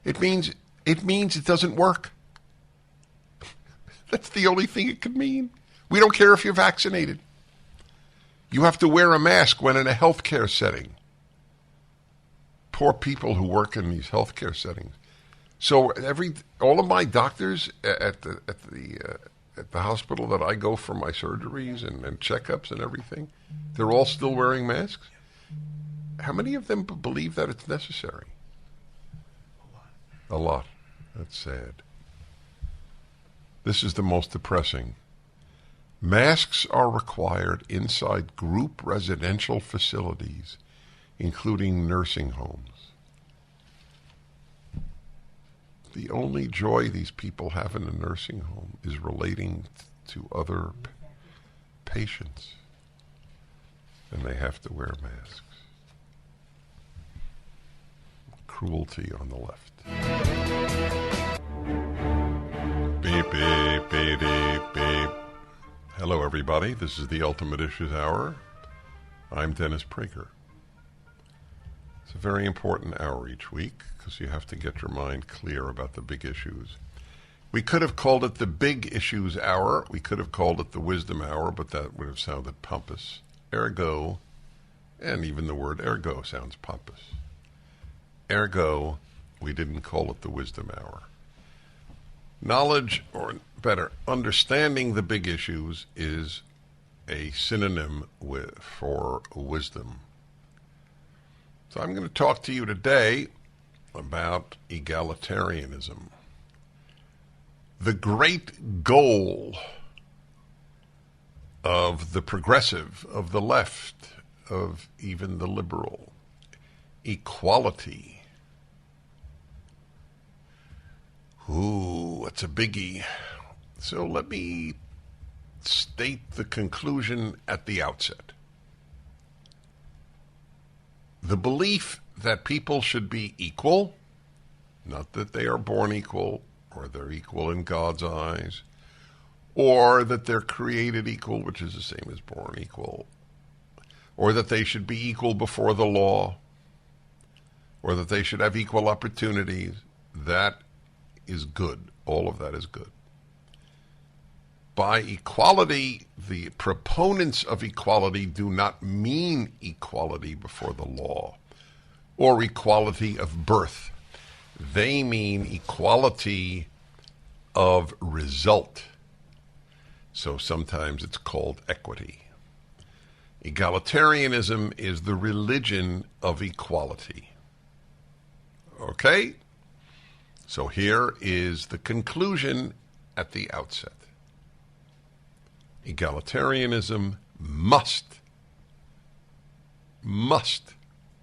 It means it doesn't work. That's the only thing it could mean. We don't care if you're vaccinated. You have to wear a mask when in a healthcare setting. Poor people who work in these healthcare settings. So all of my doctors at the hospital that I go for my surgeries and checkups and everything, they're all still wearing masks. How many of them believe that it's necessary? A lot. That's sad. This is the most depressing. Masks are required inside group residential facilities, including nursing homes. The only joy these people have in a nursing home is relating to other patients, and they have to wear masks. Cruelty on the left. Beep, beep, beep, beep, beep. Hello, everybody. This is the Ultimate Issues Hour. I'm Dennis Prager. It's a very important hour each week because you have to get your mind clear about the big issues. We could have called it the Big Issues Hour. We could have called it the Wisdom Hour, but that would have sounded pompous. Ergo, and even the word ergo sounds pompous. Ergo, we didn't call it the Wisdom Hour. Knowledge, or better, understanding the big issues is a synonym for wisdom. So I'm going to talk to you today about egalitarianism. The great goal of the progressive, of the left, of even the liberal, equality. Ooh, it's a biggie. So let me state the conclusion at the outset. The belief that people should be equal, not that they are born equal, or they're equal in God's eyes, or that they're created equal, which is the same as born equal, or that they should be equal before the law, or that they should have equal opportunities, that is good. All of that is good. By equality, the proponents of equality do not mean equality before the law or equality of birth. They mean equality of result. So sometimes it's called equity. Egalitarianism is the religion of equality. Okay? So here is the conclusion at the outset. Egalitarianism must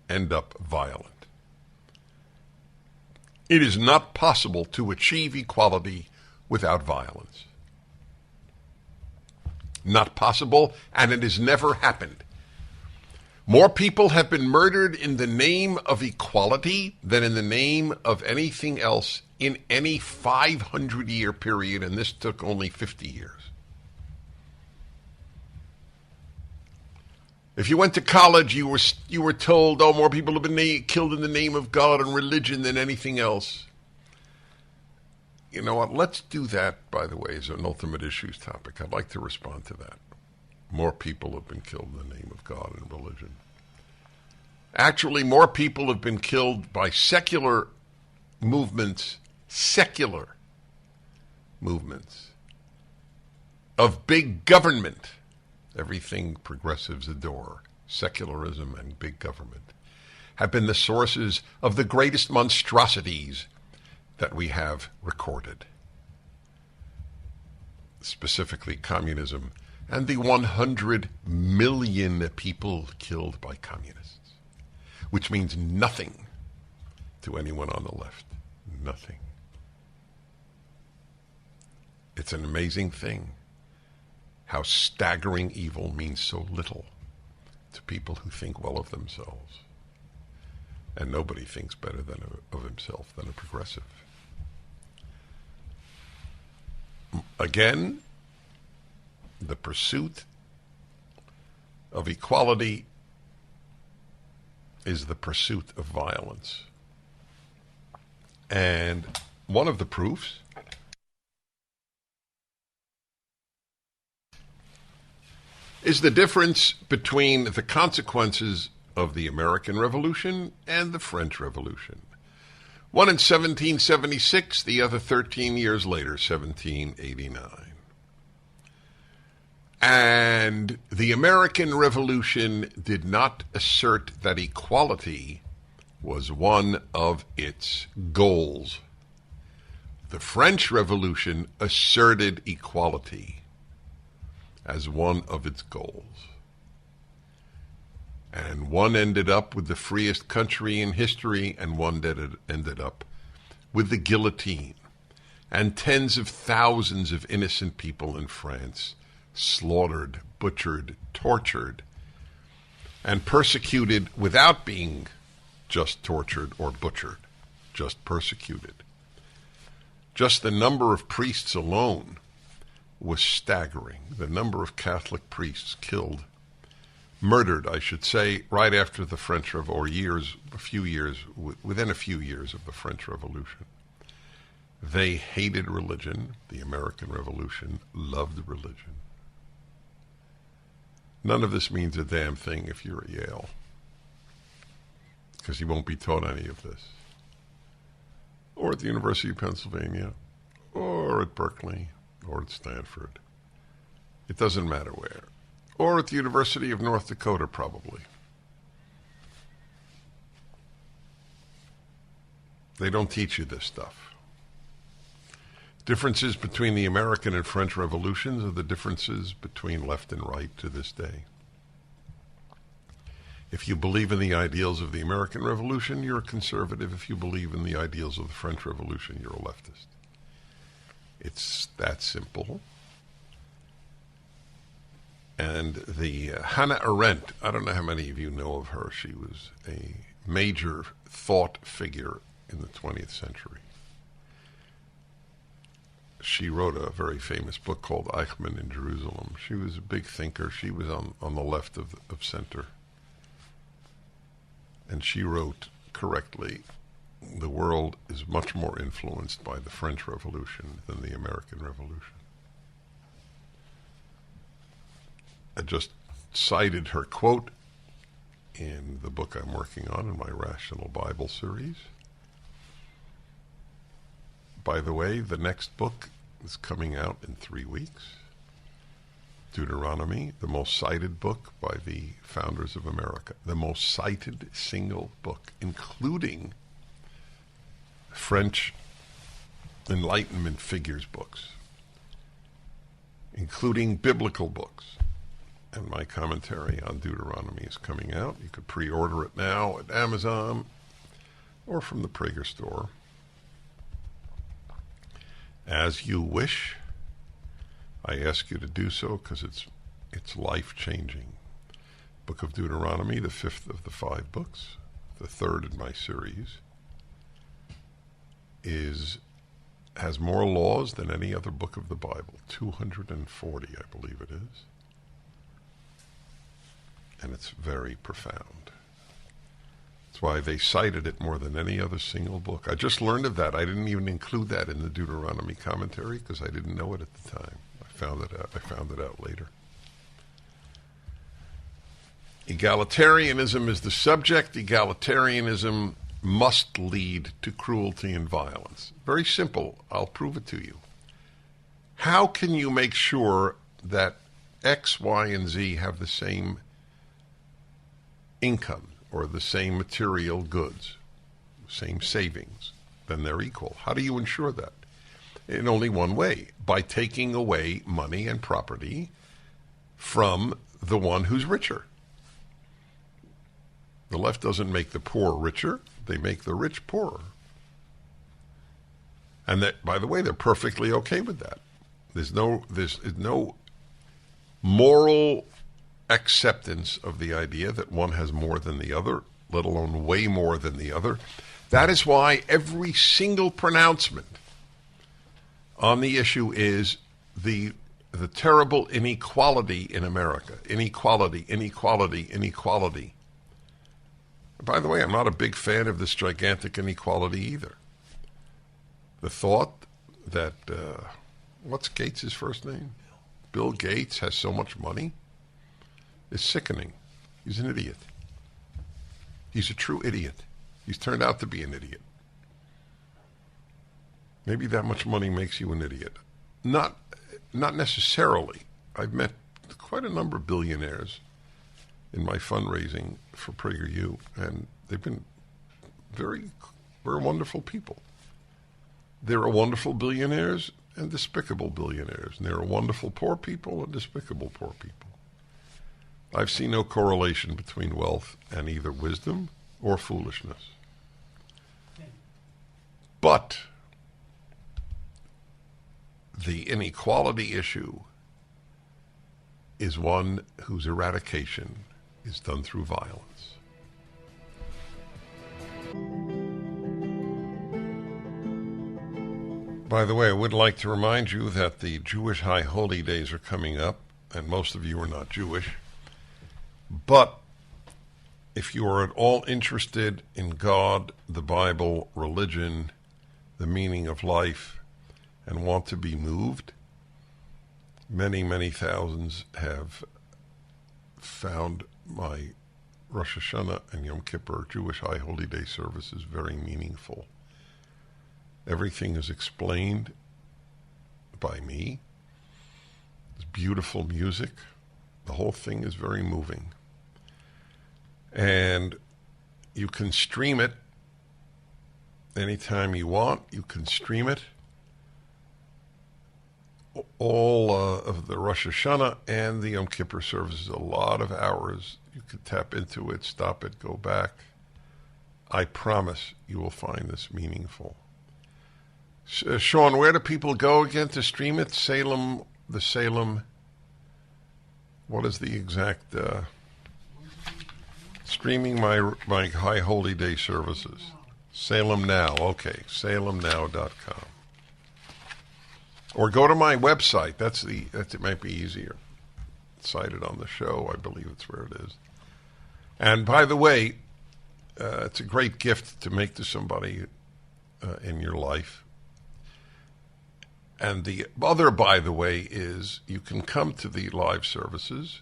end up violent. It is not possible to achieve equality without violence. Not possible, and it has never happened. More people have been murdered in the name of equality than in the name of anything else in any 500-year period, and this took only 50 years. If you went to college, you were told, more people have been killed in the name of God and religion than anything else. You know what? Let's do that, by the way, as an ultimate issues topic. I'd like to respond to that. More people have been killed in the name of God and religion. Actually, more people have been killed by secular movements of big government. Everything progressives adore, secularism and big government, have been the sources of the greatest monstrosities that we have recorded. Specifically communism and the 100 million people killed by communists, which means nothing to anyone on the left. Nothing. It's an amazing thing how staggering evil means so little to people who think well of themselves. And nobody thinks better of himself than a progressive. Again, the pursuit of equality is the pursuit of violence. And one of the proofs is the difference between the consequences of the American Revolution and the French Revolution. One in 1776, the other 13 years later, 1789. And the American Revolution did not assert that equality was one of its goals. The French Revolution asserted equality as one of its goals. And one ended up with the freest country in history, and one ended up with the guillotine. And tens of thousands of innocent people in France slaughtered, butchered, tortured, and persecuted without being just tortured or butchered, just persecuted. Just the number of priests alone was staggering. The number of Catholic priests killed, murdered, I should say, right after the French Revolution, or within a few years of the French Revolution. They hated religion. The American Revolution loved religion. None of this means a damn thing if you're at Yale, because you won't be taught any of this. Or at the University of Pennsylvania, or at Berkeley, or at Stanford. It doesn't matter where. Or at the University of North Dakota, probably. They don't teach you this stuff. Differences between the American and French revolutions are the differences between left and right to this day. If you believe in the ideals of the American Revolution, you're a conservative. If you believe in the ideals of the French Revolution, you're a leftist. It's that simple. And the Hannah Arendt, I don't know how many of you know of her. She was a major thought figure in the 20th century. She wrote a very famous book called Eichmann in Jerusalem. She was a big thinker. She was on the left of center. And she wrote correctly, the world is much more influenced by the French Revolution than the American Revolution. I just cited her quote in the book I'm working on in my Rational Bible series. By the way, the next book is coming out in 3 weeks. Deuteronomy, the most cited book by the founders of America. The most cited single book, including French Enlightenment figures books, including biblical books. And my commentary on Deuteronomy is coming out. You could pre-order it now at Amazon or from the Prager store. As you wish, I ask you to do so because it's life-changing. Book of Deuteronomy, the 5th of the 5 books, the 3rd in my series, has more laws than any other book of the Bible. 240, I believe it is. And it's very profound. That's why they cited it more than any other single book. I just learned of that. I didn't even include that in the Deuteronomy commentary because I didn't know it at the time. I found it out later. Egalitarianism is the subject. Egalitarianism must lead to cruelty and violence. Very simple. I'll prove it to you. How can you make sure that X, Y, and Z have the same income or the same material goods, same savings, then they're equal? How do you ensure that? In only one way, by taking away money and property from the one who's richer. The left doesn't make the poor richer, they make the rich poorer. And that, by the way, they're perfectly okay with that. There's no moral acceptance of the idea that one has more than the other, let alone way more than the other. That is why every single pronouncement on the issue is the terrible inequality in America. Inequality, inequality, inequality. By the way, I'm not a big fan of this gigantic inequality either. The thought that, what's Gates' first name? Bill Gates has so much money is sickening. He's an idiot. He's a true idiot. He's turned out to be an idiot. Maybe that much money makes you an idiot. Not necessarily. I've met quite a number of billionaires in my fundraising for PragerU, and they've been very, very wonderful people. There are wonderful billionaires and despicable billionaires, and there are wonderful poor people and despicable poor people. I've seen no correlation between wealth and either wisdom or foolishness. But the inequality issue is one whose eradication is done through violence. By the way, I would like to remind you that the Jewish High Holy Days are coming up, and most of you are not Jewish. But if you are at all interested in God, the Bible, religion, the meaning of life, and want to be moved, many, many thousands have found my Rosh Hashanah and Yom Kippur Jewish High Holy Day services very meaningful. Everything is explained by me. It's beautiful music. The whole thing is very moving. And you can stream it anytime you want. You can stream it. All of the Rosh Hashanah and the Yom Kippur services, a lot of hours. You can tap into it, stop it, go back. I promise you will find this meaningful. Sean, where do people go again to stream it? Salem, what is the exact, streaming my High Holy Day services? Salem Now, okay, salemnow.com. Or go to my website, it might be easier. It's cited on the show, I believe it's where it is. And by the way, it's a great gift to make to somebody in your life. And the other, by the way, is you can come to the live services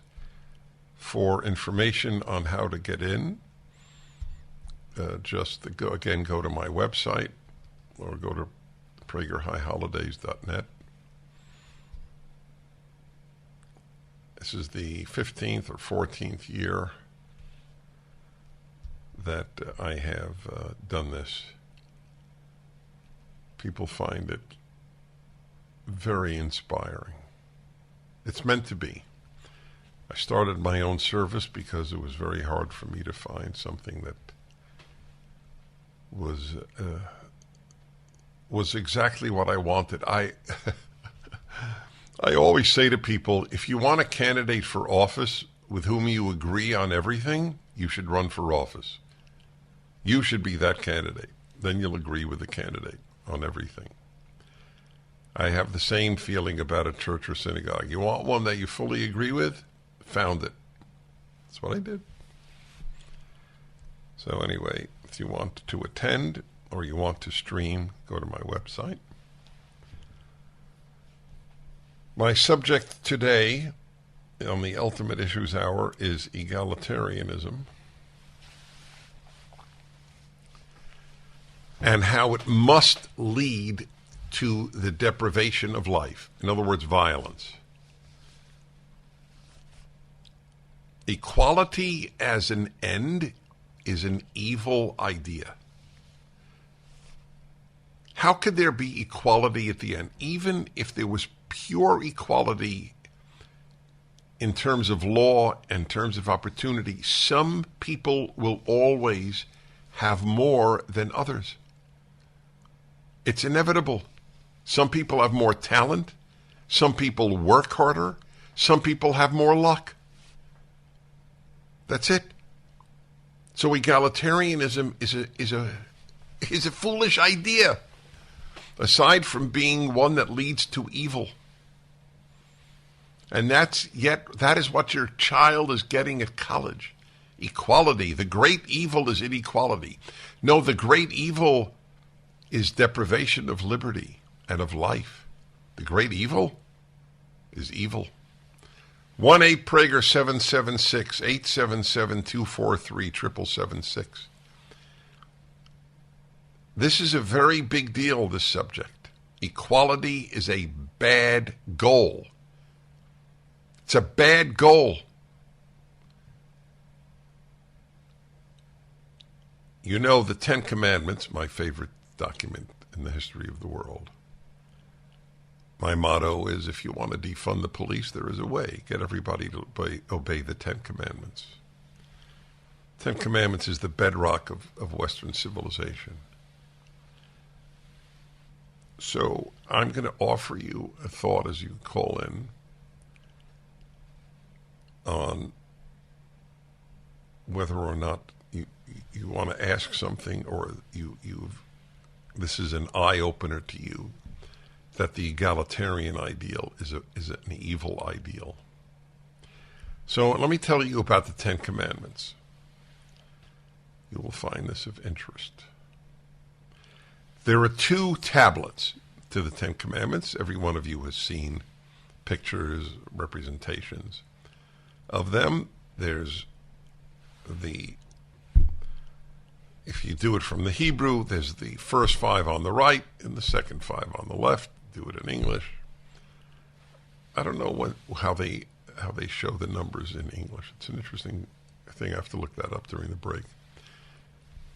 for information on how to get in. Go to my website or go to PragerHighHolidays.net. This is the 15th or 14th year that I have done this. People find it very inspiring. It's meant to be. I started my own service because it was very hard for me to find something that was exactly what I wanted. I always say to people, if you want a candidate for office with whom you agree on everything, you should run for office. You should be that candidate. Then you'll agree with the candidate on everything. I have the same feeling about a church or synagogue. You want one that you fully agree with? Found it. That's what I did. So anyway, if you want to attend or you want to stream, go to my website. My subject today on the Ultimate Issues Hour is egalitarianism and how it must lead to the deprivation of life. In other words, violence. Equality as an end is an evil idea. How could there be equality at the end? Even if there was pure equality in terms of law and terms of opportunity, some people will always have more than others. It's inevitable. Some people have more talent. Some people work harder. Some people have more luck. That's it. So egalitarianism is a foolish idea, aside from being one that leads to evil. And that is what your child is getting at college. Equality. The great evil is inequality. No, the great evil is deprivation of liberty and of life. The great evil is evil. 1-8-Prager-776-877-243-7776. This is a very big deal, this subject. Equality is a bad goal. It's a bad goal. You know the Ten Commandments, my favorite document in the history of the world. My motto is, if you want to defund the police, there is a way. Get everybody to obey the Ten Commandments. Ten Commandments is the bedrock of Western civilization. So I'm going to offer you a thought as you call in on whether or not you want to ask something or this is an eye-opener to you. that the egalitarian ideal is an evil ideal. So let me tell you about the Ten Commandments. You will find this of interest. There are 2 tablets to the Ten Commandments. Every one of you has seen pictures, representations of them. There's if you do it from the Hebrew, there's the first 5 on the right and the second 5 on the left. Do it in English. I don't know how they show the numbers in English. It's an interesting thing. I have to look that up during the break.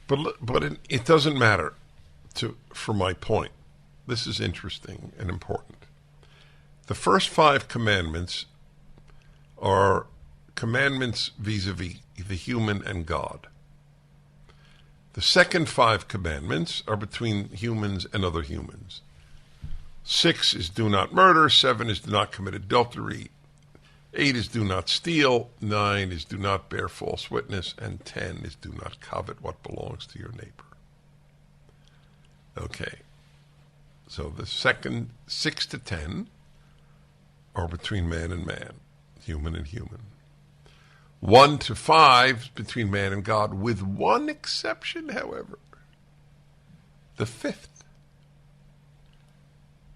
But it doesn't matter for my point. This is interesting and important. The first 5 commandments are commandments vis-a-vis the human and God. The second 5 commandments are between humans and other humans. 6 is do not murder, 7 is do not commit adultery, 8 is do not steal, 9 is do not bear false witness, and 10 is do not covet what belongs to your neighbor. Okay, so the second 6 to 10 are between man and man, human and human. 1 to 5 between man and God, with one exception, however. The 5th.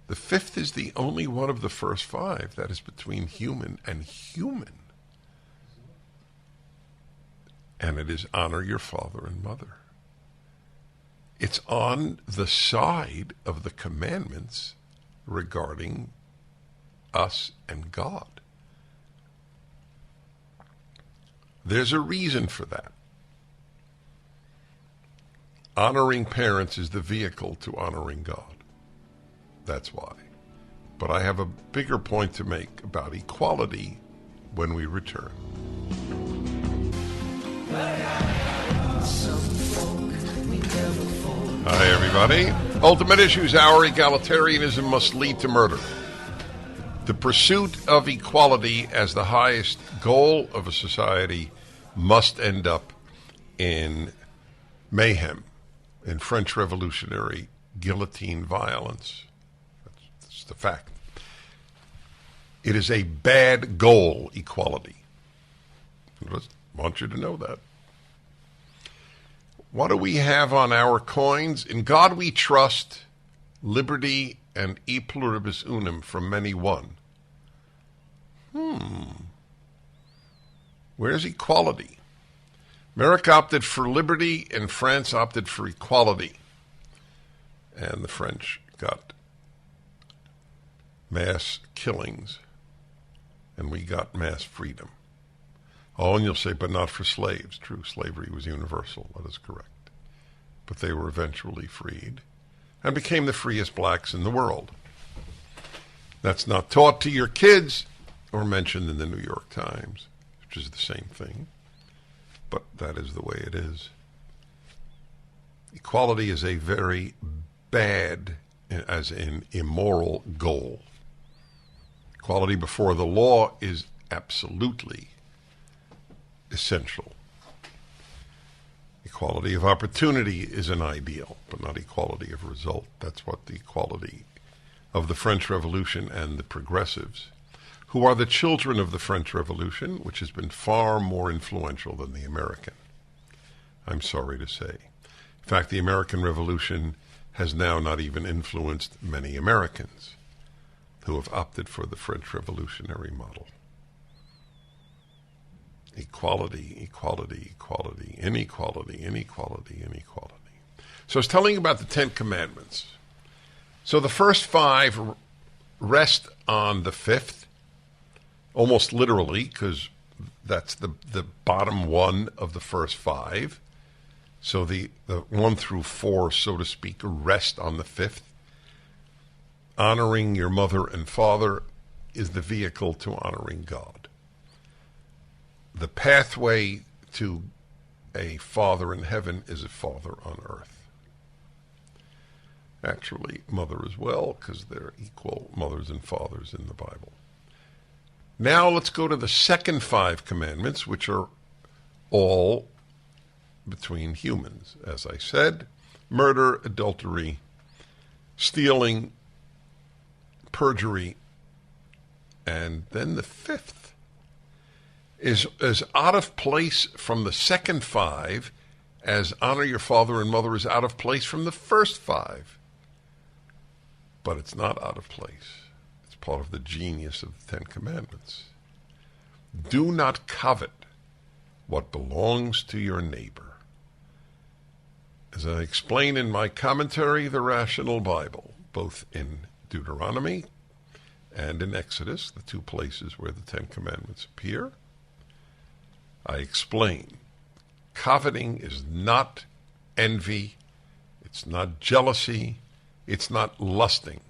The 5th is the only one of the first 5 that is between human and human. And it is honor your father and mother. It's on the side of the commandments regarding us and God. There's a reason for that. Honoring parents is the vehicle to honoring God. That's why. But I have a bigger point to make about equality when we return. Hi, everybody. Ultimate Issues Hour: egalitarianism must lead to murder. The pursuit of equality as the highest goal of a society must end up in mayhem, in French Revolutionary guillotine violence. That's the fact. It is a bad goal, equality. I just want you to know that. What do we have on our coins? In God we trust, liberty, and e pluribus unum, from many one. Where's equality? America opted for liberty and France opted for equality. And the French got mass killings and we got mass freedom. Oh, and you'll say, but not for slaves. True, slavery was universal. That is correct. But they were eventually freed and became the freest blacks in the world. That's not taught to your kids or mentioned in the New York Times, which is the same thing. But that is the way it is. Equality is a very bad, as in immoral, goal. Equality before the law is absolutely essential. Equality of opportunity is an ideal, but not equality of result. That's what the equality of the French Revolution and the progressives, who are the children of the French Revolution, which has been far more influential than the American, I'm sorry to say. In fact, the American Revolution has now not even influenced many Americans who have opted for the French revolutionary model. Equality, equality, equality, inequality, inequality, inequality. So I was telling you about the Ten Commandments. So the first 5 rest on the 5th, almost literally, because that's the bottom one of the first 5. So the 1 through 4, so to speak, rest on the 5th. Honoring your mother and father is the vehicle to honoring God. The pathway to a father in heaven is a father on earth. Actually, mother as well, because they're equal mothers and fathers in the Bible. Now let's go to the second 5 commandments, which are all between humans. As I said, murder, adultery, stealing, perjury. And then the fifth is as out of place from the second five as honor your father and mother is out of place from the first five. But it's not out of place. It's part of the genius of the Ten Commandments. Do not covet what belongs to your neighbor. As I explain in my commentary, The Rational Bible, both in Deuteronomy and in Exodus, the two places where the Ten Commandments appear, I explain coveting is not envy, it's not jealousy, it's not lusting.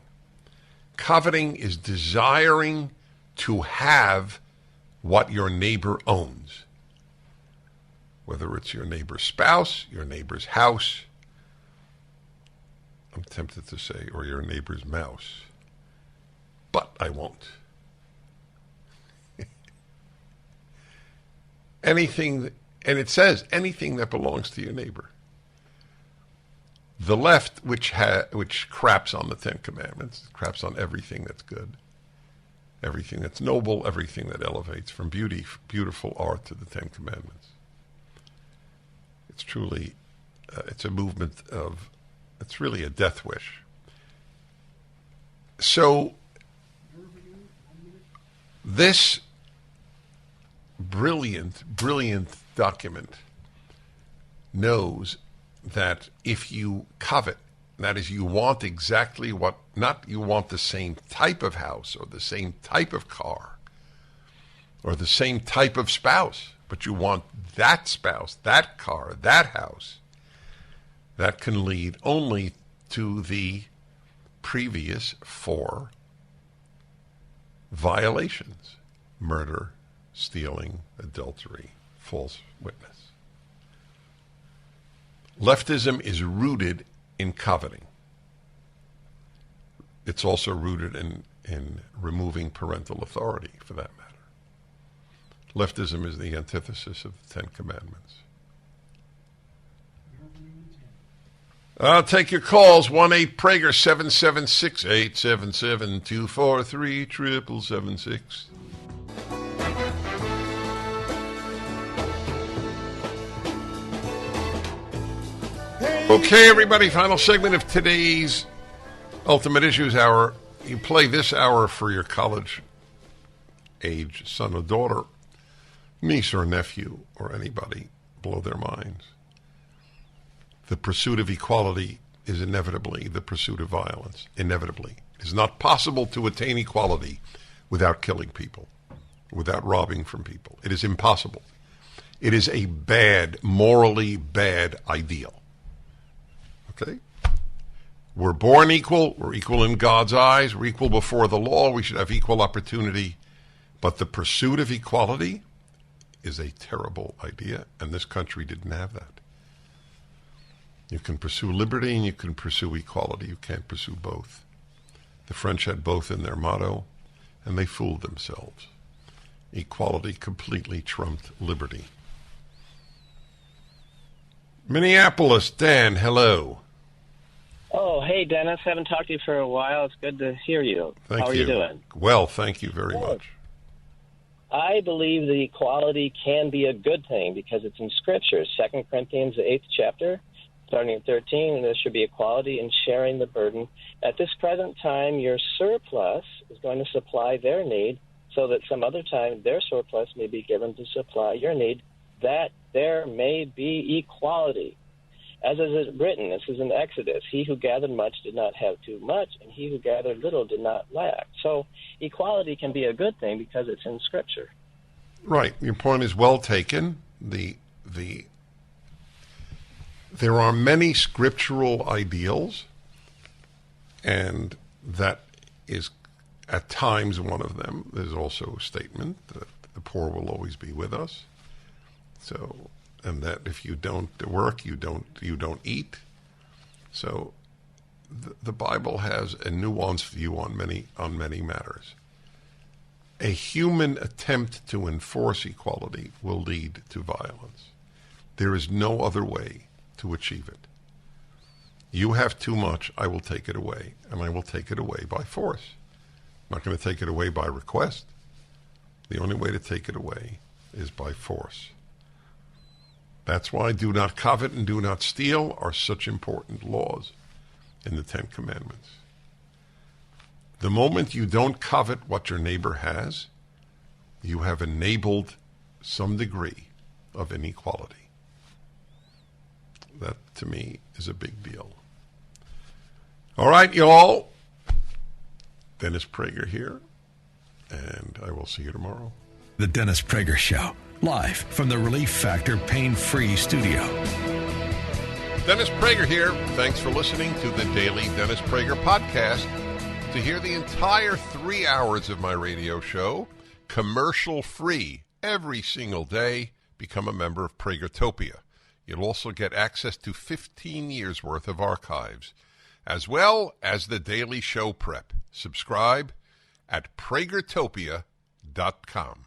Coveting is desiring to have what your neighbor owns. Whether it's your neighbor's spouse, your neighbor's house, I'm tempted to say, or your neighbor's mouse. But I won't. Anything, and it says anything that belongs to your neighbor. The left, which craps on the Ten Commandments, craps on everything that's good, everything that's noble, everything that elevates from beautiful art to the Ten Commandments. It's truly, it's a movement of, it's really a death wish. So, this brilliant document knows that if you covet, that is, you want exactly what, not you want the same type of house or the same type of car or the same type of spouse, but you want that spouse, that car, that house, that can lead only to the previous four violations: murder, stealing, adultery, false witness. Leftism is rooted in coveting. It's also rooted in removing parental authority, for that matter. Leftism is the antithesis of the Ten Commandments. I'll take your calls. 1-8-PRAGER 776-877-243-7776. Okay, everybody, final segment of today's Ultimate Issues Hour. You play this hour for your college-age son or daughter, niece or nephew, or anybody blow their minds. The pursuit of equality is inevitably the pursuit of violence. Inevitably. It is not possible to attain equality without killing people, without robbing from people. It is impossible. It is a bad, morally bad ideal. Okay? We're born equal. We're equal in God's eyes. We're equal before the law. We should have equal opportunity. But the pursuit of equality is a terrible idea, and this country didn't have that. You can pursue liberty and you can pursue equality. You can't pursue both. The French had both in their motto, and they fooled themselves. Equality completely trumped liberty. Minneapolis, Dan, hello. Oh, hey, Dennis. Haven't talked to you for a while. It's good to hear you. Thank you. How are you doing? Well, thank you very much. I believe the equality can be a good thing because it's in Scripture. 2 Corinthians, the 8th chapter, starting at 13, and there should be equality in sharing the burden. At this present time, your surplus is going to supply their need so that some other time their surplus may be given to supply your need, that there may be equality. As is written, this is in Exodus, he who gathered much did not have too much, and he who gathered little did not lack. So equality can be a good thing because it's in Scripture. Right. Your point is well taken. There are many scriptural ideals, and that is at times one of them. There's also a statement that the poor will always be with us. So, and that if you don't work, you don't eat. So, the Bible has a nuanced view on many matters. A human attempt to enforce equality will lead to violence. There is no other way to achieve it. You have too much, I will take it away, and I will take it away by force. I'm not going to take it away by request. The only way to take it away is by force. That's why do not covet and do not steal are such important laws in the Ten Commandments. The moment you don't covet what your neighbor has, you have enabled some degree of inequality. That, to me, is a big deal. All right, y'all. Dennis Prager here, and I will see you tomorrow. The Dennis Prager Show, live from the Relief Factor Pain-Free Studio. Dennis Prager here. Thanks for listening to the Daily Dennis Prager Podcast. To hear the entire 3 hours of my radio show, commercial-free, every single day, become a member of Pragertopia. You'll also get access to 15 years' worth of archives, as well as the daily show prep. Subscribe at pragertopia.com.